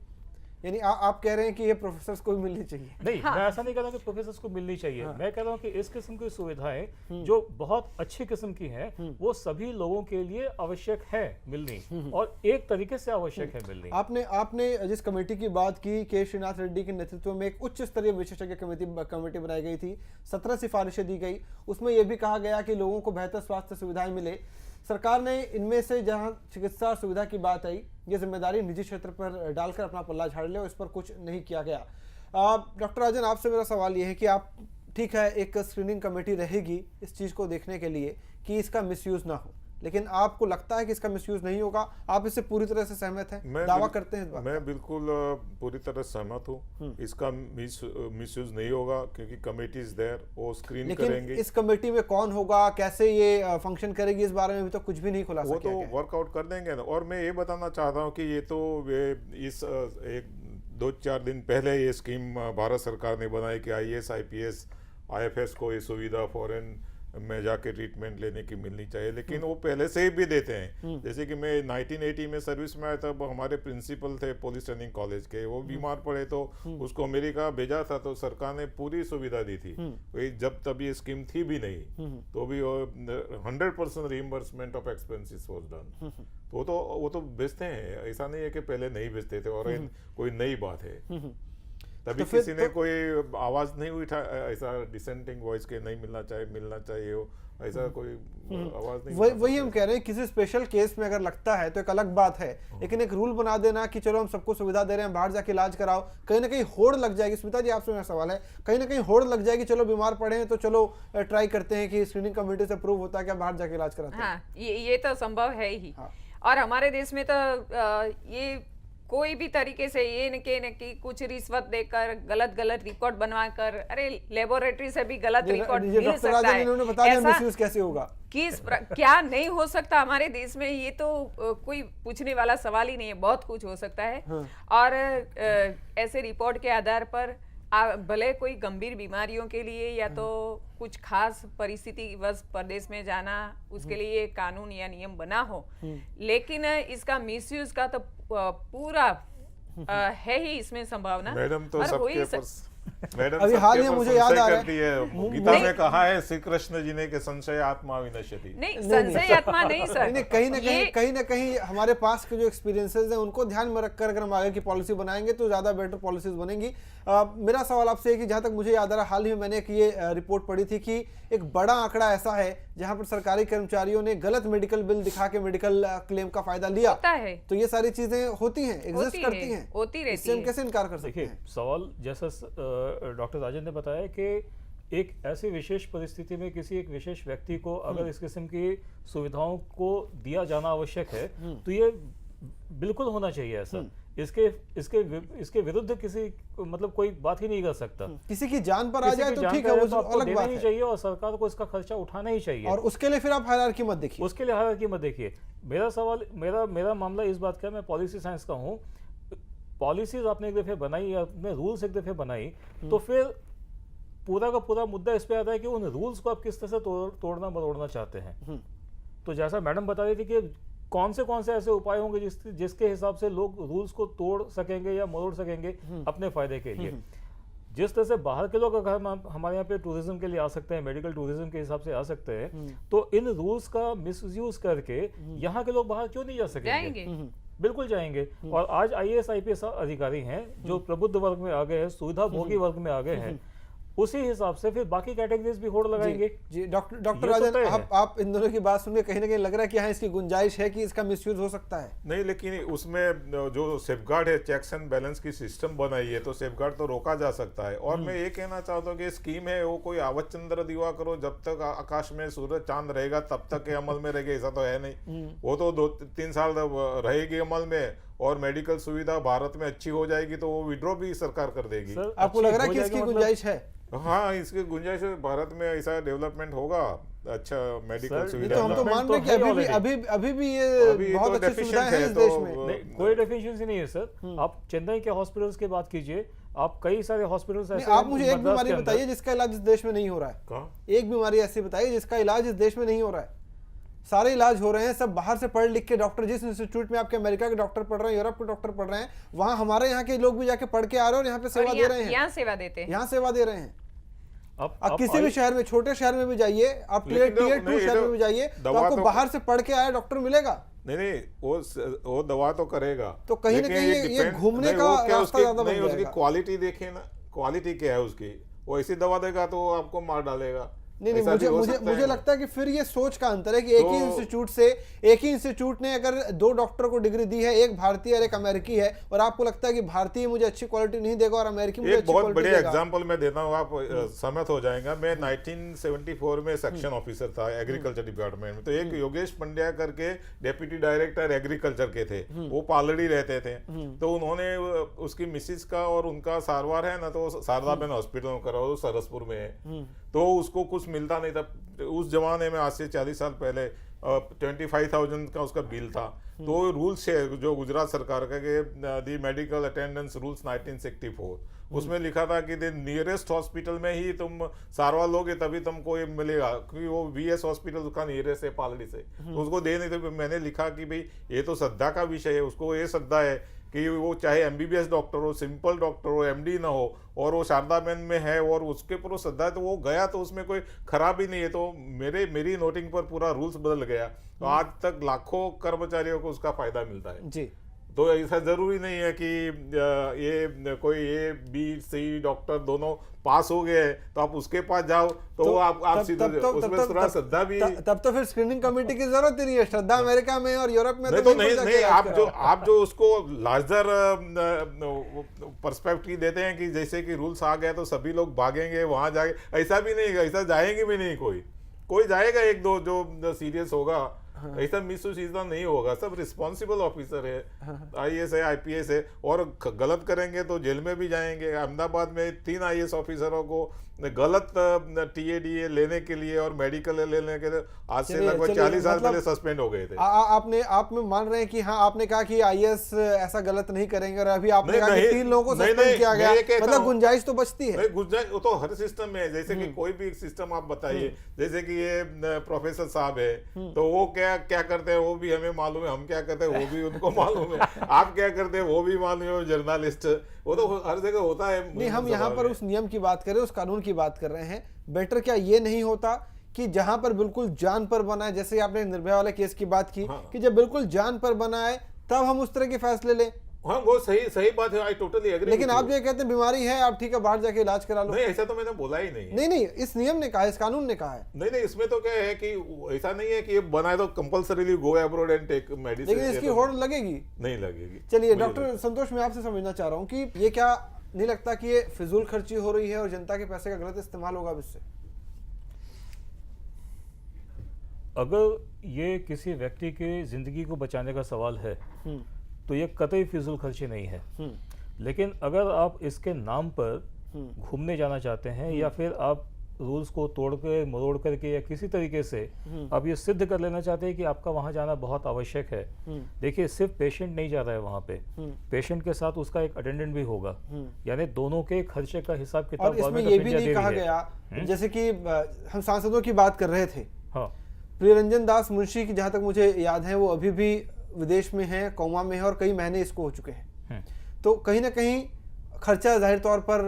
यानी आप कह रहे हैं कि ये प्रोफेसर्स को भी मिलनी चाहिए? नहीं, मैं ऐसा नहीं कह रहा कि प्रोफेसर्स को मिलनी चाहिए। मैं कह रहा हूँ कि इस किस्म की सुविधाएं जो बहुत अच्छी किस्म की हैं, वो सभी लोगों के लिए आवश्यक है मिलनी, और एक तरीके से आवश्यक है मिलनी। आपने जिस कमेटी की बात की, के श्रीनाथ रेड्डी के नेतृत्व में एक उच्च स्तरीय विशेषज्ञ कमेटी बनाई गई थी, 17 सिफारिशें दी गई। उसमें यह भी कहा गया कि लोगों को बेहतर स्वास्थ्य सुविधाएं मिले। सरकार ने इनमें से जहां चिकित्सा सुविधा की बात आई, ये जिम्मेदारी निजी क्षेत्र पर डालकर अपना पल्ला झाड़ ले और इस पर कुछ नहीं किया गया। डॉक्टर राजन, आपसे मेरा सवाल ये है कि आप, ठीक है, एक स्क्रीनिंग कमेटी रहेगी इस चीज़ को देखने के लिए कि इसका मिसयूज़ ना हो, लेकिन आपको लगता है कि इसका मिसयूज़ नहीं होगा? आप इससे पूरी तरह से सहमत हैं, दावा करते हैं इस बात? मैं बिल्कुल पूरी तरह सहमत हूँ, इसका मिसयूज नहीं होगा क्योंकि कमेटी इज देयर, वो स्क्रीन करेंगे। इस कमेटी में कौन होगा, कैसे ये फंक्शन करेगी, इस बारे में भी तो कुछ भी नहीं खुलासा किया गया है। वो तो वर्कआउट कर देंगे ना। और मैं ये बताना चाहता हूँ कि ये तो इस एक 2-4 दिन पहले ये स्कीम भारत सरकार ने बनाई कि आईएएस आईपीएस आईएफएस को ये सुविधा फॉरेन में जाके ट्रीटमेंट लेने की मिलनी चाहिए, लेकिन वो पहले से ही भी देते हैं। जैसे कि मैं 1980 में सर्विस में आया, तब हमारे प्रिंसिपल थे पुलिस ट्रेनिंग कॉलेज के, वो बीमार पड़े तो उसको अमेरिका भेजा था, तो सरकार ने पूरी सुविधा दी थी। जब तब ये स्कीम थी भी नहीं, तो भी 100% reimbursement of expenses was done. वो तो बेचते हैं, ऐसा नहीं है कि पहले नहीं बेचते थे और कोई नई बात है। तभी तो किसी ने कोई आवाज नहीं उठा ऐसा डिसेंटिंग वॉइस के नहीं मिलना चाहिए हो, ऐसा कोई आवाज नहीं। वही हम कह रहे हैं, किसी स्पेशल केस में अगर लगता है तो एक अलग बात है, लेकिन एक रूल बना देना कि चलो हम सबको सुविधा दे रहे हैं, बाहर जाके इलाज कराओ, कहीं ना कहीं होड़ लग जाएगी। स्मिता जी, आपसे मेरा सवाल है, कहीं ना कहीं होड़ लग जाएगी, चलो बीमार पड़े हैं तो चलो ट्राई करते हैं कि स्क्रीनिंग कमेटी से प्रूव होता है कि बाहर जाके इलाज कराते हैं। हाँ, ये तो संभव है ही। और हमारे देश में तो ये कोई भी तरीके से ये न कि कुछ रिश्वत देकर गलत रिकॉर्ड बनवाकर, अरे लेबोरेटरी से भी गलत रिकॉर्ड मिल सकता है, ऐसा कैसे होगा, क्या नहीं हो सकता हमारे देश में? ये तो कोई पूछने वाला सवाल ही नहीं है, बहुत कुछ हो सकता है। और ऐसे रिपोर्ट के आधार पर भले कोई गंभीर बीमारियों के लिए या तो कुछ खास परिस्थिति वश प्रदेश में जाना, उसके लिए कानून या नियम बना हो, लेकिन इसका मिसयूज का तो पूरा है ही इसमें संभावना। मैडम तो सबके मैडम अभी हाल ही मुझे याद आ रहा है, गीता में कहा है श्री कृष्ण जी ने कि संशय आत्मा विनश्यति। नहीं, संशय आत्मा नहीं सर। नहीं, कहीं ना कहीं हमारे पास के जो एक्सपीरियंसेस हैं उनको ध्यान में रखकर अगर हम आगे की पॉलिसी बनाएंगे तो ज्यादा बेटर पॉलिसीज बनेंगी। मेरा सवाल आपसे है कि जहां तक मुझे याद आ रहा, हाल ही में मैंने एक ये रिपोर्ट पढ़ी थी कि एक बड़ा आंकड़ा ऐसा है जहां पर सरकारी कर्मचारियों ने गलत मेडिकल बिल दिखा के मेडिकल क्लेम का फायदा लिया है। तो ये सारी चीजें होती हैं, एग्जिस्ट करती हैं, होती रहती हैं। इससे हम कैसे इनकार कर सकते हैं? सवाल जैसा डॉक्टर राजन ने बताया कि एक ऐसी विशेष परिस्थिति में किसी एक विशेष व्यक्ति को अगर इस किस्म की सुविधाओं को दिया जाना आवश्यक है तो ये बिल्कुल होना चाहिए ऐसा। इसके विरुद्ध किसी मतलब कोई बात ही नहीं कर सकता। किसी की जान पर आ जाए तो ठीक है, वो अलग बात है। चाहिए और सरकार को इसका खर्चा उठाना ही चाहिए। और उसके लिए फिर आप हायरार्की मत देखिए। उसके लिए हायरार्की मत देखिए। मेरा सवाल, मेरा मामला इस बात का, मैं पॉलिसी साइंस का हूँ। पॉलिसीज आपने एक दफ़े बनाई या आपने रूल्स एक दफ़े बनाई, तो फिर पूरा का पूरा मुद्दा इस पे आता है कि उन रूल्स को आप किस तरह से तोड़ना मरोड़ना चाहते हैं। तो जैसा मैडम बता रही थी कि कौन से ऐसे उपाय होंगे जिसके हिसाब से लोग रूल्स को तोड़ सकेंगे या मरोड़ सकेंगे अपने फायदे के लिए। जिस तरह से बाहर के लोग अगर हमारे यहाँ पे टूरिज्म के लिए आ सकते हैं, मेडिकल टूरिज्म के हिसाब से आ सकते हैं, तो इन रूल्स का मिसयूज करके यहाँ के लोग बाहर क्यों नहीं जा सकेंगे? बिल्कुल जाएंगे। और आज IAS IPS अधिकारी हैं जो प्रबुद्ध वर्ग में आ गए हैं, सुविधा भोगी वर्ग में आ गए हैं, उसी हिसाब से फिर बाकी कैटेगरीज भी होड़ लगाएंगे। जी डॉक्टर राजन, आप इन दोनों की बात सुन के कहीं ना कहीं लग रहा है कि हाँ इसकी गुंजाइश है कि इसका मिसयूज हो सकता है। नहीं, लेकिन उसमें जो सेफगार्ड है, चेक्स एंड बैलेंस की सिस्टम बनाई है, तो सेफगार्ड तो रोका जा सकता है। और मैं ये कहना चाहता हूँ कि स्कीम है वो कोई आवत चंद्र दिवा करो, जब तक आकाश में सूरज चांद रहेगा तब तक के अमल में रहेगा, ऐसा तो है नहीं। वो तो 2-3 साल रहेगी अमल में, और मेडिकल सुविधा भारत में अच्छी हो जाएगी तो वो विड्रॉ भी सरकार कर देगी। आपको लग रहा है कि इसकी गुंजाइश है? हाँ, इसकी गुंजाइश है। भारत में ऐसा डेवलपमेंट होगा, अच्छा मेडिकल सुविधा। तो हम तो मान रहे हैं कि अभी भी ये बहुत अच्छी सुविधाएं हैं इस देश में। कोई डेफिशिएंसी नहीं है सर। आप चेन्नई के हॉस्पिटल्स की बात कीजिए, आप कई सारे हॉस्पिटल्स ऐसे आप मुझे एक बीमारी बताइए जिसका इलाज इस देश में नहीं हो रहा है। एक बीमारी ऐसी बताइए जिसका इलाज इस देश में नहीं हो रहा है। सारे इलाज हो रहे हैं, सब बाहर से पढ़ लिख के डॉक्टर, जिस इंस्टीट्यूट में आपके अमेरिका के डॉक्टर पढ़ रहे हैं, यूरोप के डॉक्टर पढ़ रहे हैं, वहां हमारे यहाँ के लोग भी जाके पढ़ के आ रहे हैं और यहाँ पे सेवा दे रहे हैं। यहाँ सेवा देते हैं, यहाँ सेवा दे रहे हैं। अब किसी भी शहर में, छोटे शहर में भी जाइए आप, टियर 2 शहर में भी जाइए, तो आपको बाहर से पढ़ के आया डॉक्टर मिलेगा। नहीं, वो दवा तो करेगा, तो कहीं ना कहीं ये घूमने का रास्ता ज्यादा बन जाएगा। उसकी क्वालिटी देखिए ना, क्वालिटी क्या है उसकी। वो ऐसी दवा देगा तो आपको मार डालेगा। नहीं, मुझे लगता है कि फिर ये सोच का अंतर है कि एक ही इंस्टीट्यूट ने अगर 2 डॉक्टर को डिग्री दी है, एक भारतीय और एक अमेरिकी है, और आपको लगता है कि भारतीय मुझे अच्छी क्वालिटी नहीं देगा और अमेरिकी मुझे अच्छी क्वालिटी देगा। बहुत बड़े एग्जांपल मैं देता हूँ, आप सहमत हो जाएंगे। मैं 1974 में सेक्शन ऑफिसर था एग्रीकल्चर डिपार्टमेंट में। तो एक योगेश पंड्या करके डेप्यूटी डायरेक्टर एग्रीकल्चर के थे, वो पालड़ी रहते थे। तो उन्होंने उसकी मिसिस का और उनका सारवार है ना, तो शारदाबेन हॉस्पिटल में करा, वो सरसपुर में है। तो उसको कुछ मिलता नहीं था उस जमाने में, आज से 40 साल पहले 25,000 का उसका बिल था। तो रूल्स है जो गुजरात सरकार का, दी मेडिकल अटेंडेंस रूल्स 1964, उसमें लिखा था कि नियरेस्ट हॉस्पिटल में ही तुम सारवार लोगे तभी तुमको ये मिलेगा, क्योंकि वो VS हॉस्पिटल उसका नियरेस्ट है पालड़ी से, तो उसको दे नहीं थे। मैंने लिखा कि भाई ये तो श्रद्धा का विषय है, उसको ये श्रद्धा है कि वो चाहे MBBS डॉक्टर हो, सिंपल डॉक्टर हो, MD ना हो, और वो शारदाबेन में है और उसके ऊपर श्रद्धा है, तो वो गया तो उसमें कोई खराबी नहीं है। तो मेरी नोटिंग पर पूरा रूल्स बदल गया, तो आज तक लाखों कर्मचारियों को उसका फायदा मिलता है जी। तो ऐसा जरूरी नहीं है कि ये कोई A-B-C डॉक्टर दोनों पास हो गए तो आप उसके पास जाओ तो आप सीधे उसमें थोड़ा श्रद्धा भी। तब तो फिर स्क्रीनिंग कमेटी की जरूरत ही नहीं है। श्रद्धा अमेरिका में और यूरोप में तो नहीं, आप जो उसको लार्जर पर्सपेक्टिव देते हैं कि जैसे कि रूल्स आ गए तो सभी लोग भागेंगे वहां जाएंगे, ऐसा भी नहीं, ऐसा जाएंगे भी नहीं। कोई जाएगा 1-2 जो सीरियस होगा, ऐसा मिसयूज नहीं होगा। सब रिस्पॉन्सिबल ऑफिसर है, IAS है, IPS है, और गलत करेंगे तो जेल में भी जाएंगे। अहमदाबाद में 3 IAS ऑफिसरों को गलत TADA लेने के लिए और मेडिकल लेने के लिए आज से लगभग 40 साल पहले सस्पेंड हो गए थे। आप में मान रहे हैं कि हाँ, आपने कहा कि IAS ऐसा गलत नहीं करेंगे, और अभी आपने कहा कि 3 लोगों को सस्पेंड किया गया, मतलब गुंजाइश तो बचती है। गुंजाइश वो तो हर सिस्टम में है। जैसे कि कोई भी सिस्टम आप बताइए, जैसे कि ये प्रोफेसर साहब है, तो वो क्या करते हैं वो भी हमें मालूम है, हम क्या करते हैं वो भी उनको मालूम है, आप क्या करते हैं वो भी मालूम है, जर्नलिस्ट, वो तो हर जगह होता है। नहीं, हम यहाँ पर उस नियम की बात कर रहे हैं, उस कानून की बात कर रहे हैं। बेटर क्या ये नहीं होता कि जहां पर बिल्कुल जान पर बना है, जैसे आपने निर्भया वाले केस की बात की, कि जब बिल्कुल जान पर बना है तब हम उस तरह के फैसले लें? हाँ, वो सही बात है, आई टोटली एग्री। लेकिन आप जो कहते हैं बीमारी है, आप ठीक है बाहर जाके इलाज करा लो। नहीं, ऐसा तो मैंने बोला ही नहीं। नहीं, इस नियम ने कहा, इस कानून ने कहा है। नहीं, इसमें तो क्या है कि ऐसा नहीं है कि ये बनाए तो compulsorily go abroad and take medicine. लेकिन इसकी होड़ लगेगी? नहीं लगेगी। चलिए डॉक्टर संतोष, मैं आपसे समझना चाह रहा हूँ कि ये क्या नहीं लगता कि ये फिजूल खर्ची हो रही है और जनता के पैसे का गलत इस्तेमाल होगा इससे? अगर ये किसी व्यक्ति के जिंदगी को बचाने का सवाल है तो ये कतई फिजूल खर्ची नहीं है। लेकिन अगर आप इसके नाम पर घूमने जाना चाहते हैं या फिर आप रूल्स को तोड़ के मरोड़ करके या किसी तरीके से आप ये सिद्ध कर लेना चाहते हैं कि आपका वहाँ जाना बहुत आवश्यक है। देखिए, सिर्फ पेशेंट नहीं जा रहा है वहाँ पे, पेशेंट के साथ उसका एक अटेंडेंट भी होगा, यानी दोनों के खर्चे का हिसाब किताब। और इसमें ये भी नहीं कहा गया, जैसे कि हम सांसदों की बात कर रहे थे, हाँ, प्रियरंजन दास मुंशी की जहाँ तक मुझे याद है वो अभी भी विदेश में है, कोमा में है और कई महीने इसको हो चुके हैं। तो कहीं ना कहीं खर्चा जाहिर तौर पर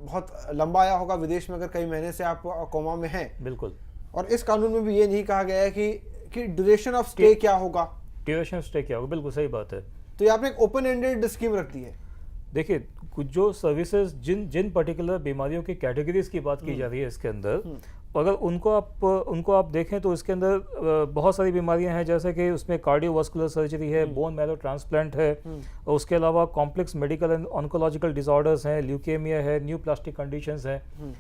बहुत लंबा आया होगा विदेश में, अगर कई महीने से आप कोमा में हैं। बिल्कुल। और इस कानून में भी ये नहीं कहा गया है कि ड्यूरेशन ऑफ स्टे क्या होगा, ड्यूरेशन ऑफ स्टे क्या होगा। बिल्कुल सही बात है। तो ये आपने एक ओपन एंडेड स्कीम रख दी है। देखिए, कुछ जो सर्विसेज जिन पर्टिकुलर बीमारियों की कैटेगरीज की बात की जा रही है इसके अंदर, अगर उनको आप देखें तो इसके अंदर बहुत सारी बीमारियां हैं, जैसे कि उसमें कार्डियोवास्कुलर सर्जरी है, बोन मैरो ट्रांसप्लांट है, उसके अलावा complex medical and oncological disorders हैं, ल्यूकेमिया है, न्यू प्लास्टिक कंडीशंस हैं।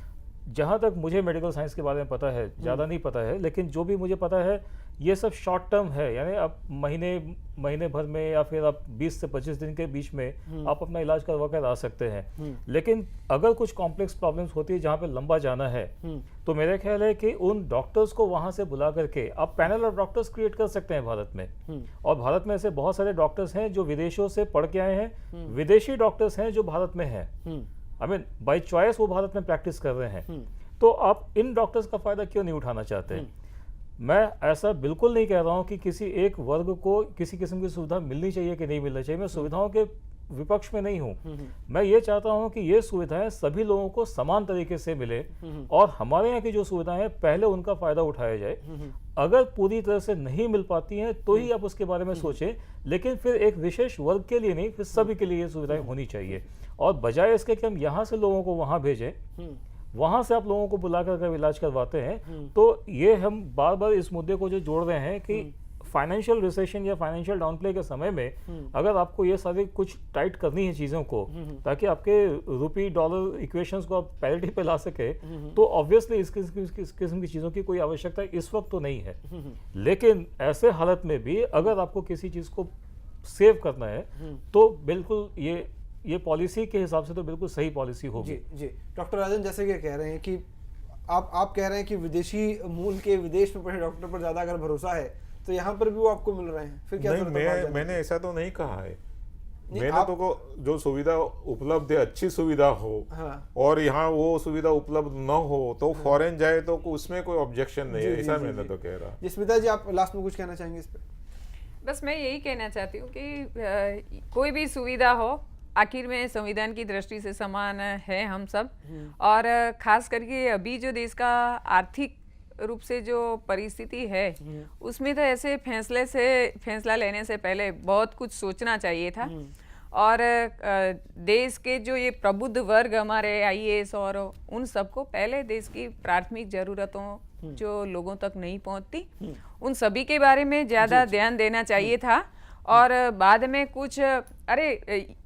जहाँ तक मुझे मेडिकल साइंस के बारे में पता है, ज़्यादा नहीं पता है, लेकिन जो भी मुझे पता है ये सब शॉर्ट टर्म है, यानी आप महीने भर में या फिर आप 20 से 25 दिन के बीच में आप अपना इलाज करवा कर आ सकते हैं। लेकिन अगर कुछ कॉम्प्लेक्स प्रॉब्लम्स होती है जहाँ पे लंबा जाना है, तो मेरा ख्याल है कि उन डॉक्टर्स को वहाँ से बुला करके आप पैनल ऑफ डॉक्टर्स क्रिएट कर सकते हैं भारत में। और भारत में ऐसे बहुत सारे डॉक्टर्स हैं जो विदेशों से पढ़ के आए हैं, विदेशी डॉक्टर्स हैं जो भारत में हैं, आई मीन बाय चॉइस वो भारत में प्रैक्टिस कर रहे हैं। तो आप इन डॉक्टर्स का फायदा क्यों नहीं उठाना चाहते हैं? मैं ऐसा बिल्कुल नहीं कह रहा हूं कि किसी एक वर्ग को किसी किस्म की सुविधा मिलनी चाहिए कि नहीं मिलनी चाहिए। मैं सुविधाओं के विपक्ष में नहीं हूं। मैं ये चाहता हूं कि ये सुविधाएं सभी लोगों को समान तरीके से मिले और हमारे यहाँ की जो सुविधाएं हैं पहले उनका फायदा उठाया जाए। अगर पूरी तरह से नहीं मिल पाती हैं तो ही आप उसके बारे में सोचें, लेकिन फिर एक विशेष वर्ग के लिए नहीं, फिर सभी के लिए ये सुविधाएं होनी चाहिए। और बजाय इसके कि हम यहाँ से लोगों को वहाँ भेजें, वहां से आप लोगों को बुला कर इलाज करवाते हैं, तो ये हम बार बार इस मुद्दे को जो जोड़ रहे हैं कि फाइनेंशियल रिसेशन या फाइनेंशियल डाउनप्ले के समय में अगर आपको ये सारी कुछ टाइट करनी है चीज़ों को, ताकि आपके रुपी डॉलर इक्वेशंस को आप पैरिटी पे ला सके, तो ऑब्वियसली इस किस्म की चीज़ों की कोई आवश्यकता इस वक्त तो नहीं है। लेकिन ऐसे हालत में भी अगर आपको किसी चीज़ को सेव करना है तो बिल्कुल ये पॉलिसी के हिसाब से तो बिल्कुल सही पॉलिसी होगी। जी डॉक्टर राजन, जैसे कि कह रहे हैं कि आप कह रहे हैं कि विदेशी मूल के विदेश में पढ़े डॉक्टर पर ज्यादा अगर भरोसा है तो यहाँ पर भी वो आपको मिल रहे हैं, फिर क्या? नहीं, मैंने ऐसा तो नहीं कहा है। मैंने तो को जो सुविधा उपलब्ध है, अच्छी सुविधा हो, और यहाँ वो सुविधा उपलब्ध न हो तो फॉरेन जाए तो उसमें कोई ऑब्जेक्शन नहीं है, ऐसा मैंने तो कह रहा। स्मिता जी, आप लास्ट में कुछ कहना चाहेंगे इस पर? बस मैं यही कहना चाहती हूँ कि कोई भी सुविधा हो, आखिर में संविधान की दृष्टि से समान है हम सब। और खास करके अभी जो देश का आर्थिक रूप से जो परिस्थिति है उसमें तो ऐसे फैसला लेने से पहले बहुत कुछ सोचना चाहिए था। और देश के जो ये प्रबुद्ध वर्ग हमारे आईएएस और उन सबको पहले देश की प्राथमिक जरूरतों जो लोगों तक नहीं पहुंचती उन सभी के बारे में ज़्यादा ध्यान देना चाहिए था। और बाद में कुछ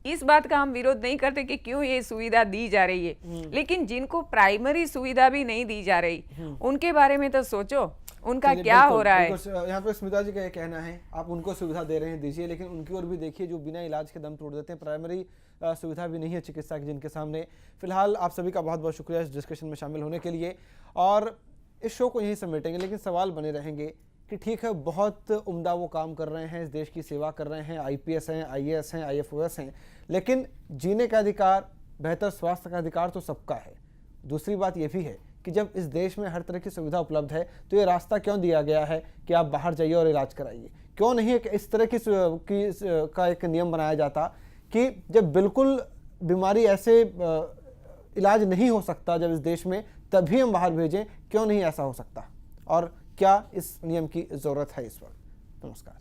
इस बात का हम विरोध नहीं करते कि क्यों ये सुविधा दी जा रही है, लेकिन जिनको प्राइमरी सुविधा भी नहीं दी जा रही उनके बारे में तो सोचो, उनका क्या हो रहा है। यहाँ पे स्मिता जी का ये कहना है, आप उनको सुविधा दे रहे हैं, दीजिए, लेकिन उनकी ओर भी देखिए जो बिना इलाज के दम तोड़ देते हैं। प्राइमरी सुविधा भी नहीं है चिकित्सा की जिनके सामने। फिलहाल आप सभी का बहुत बहुत शुक्रिया इस डिस्कशन में शामिल होने के लिए, और इस शो को यहीं समेटेंगे, लेकिन सवाल बने रहेंगे कि ठीक है, बहुत उम्दा वो काम कर रहे हैं, इस देश की सेवा कर रहे हैं, आईपीएस हैं, आईएएस हैं, आईएफओएस हैं, लेकिन जीने का अधिकार, बेहतर स्वास्थ्य का अधिकार तो सबका है। दूसरी बात ये भी है कि जब इस देश में हर तरह की सुविधा उपलब्ध है तो ये रास्ता क्यों दिया गया है कि आप बाहर जाइए और इलाज कराइए? क्यों नहीं एक इस तरह का एक नियम बनाया जाता कि जब बिल्कुल बीमारी ऐसे इलाज नहीं हो सकता जब इस देश में, तभी हम बाहर भेजें? क्यों नहीं ऐसा हो सकता, और क्या इस नियम की ज़रूरत है इस वक्त? नमस्कार।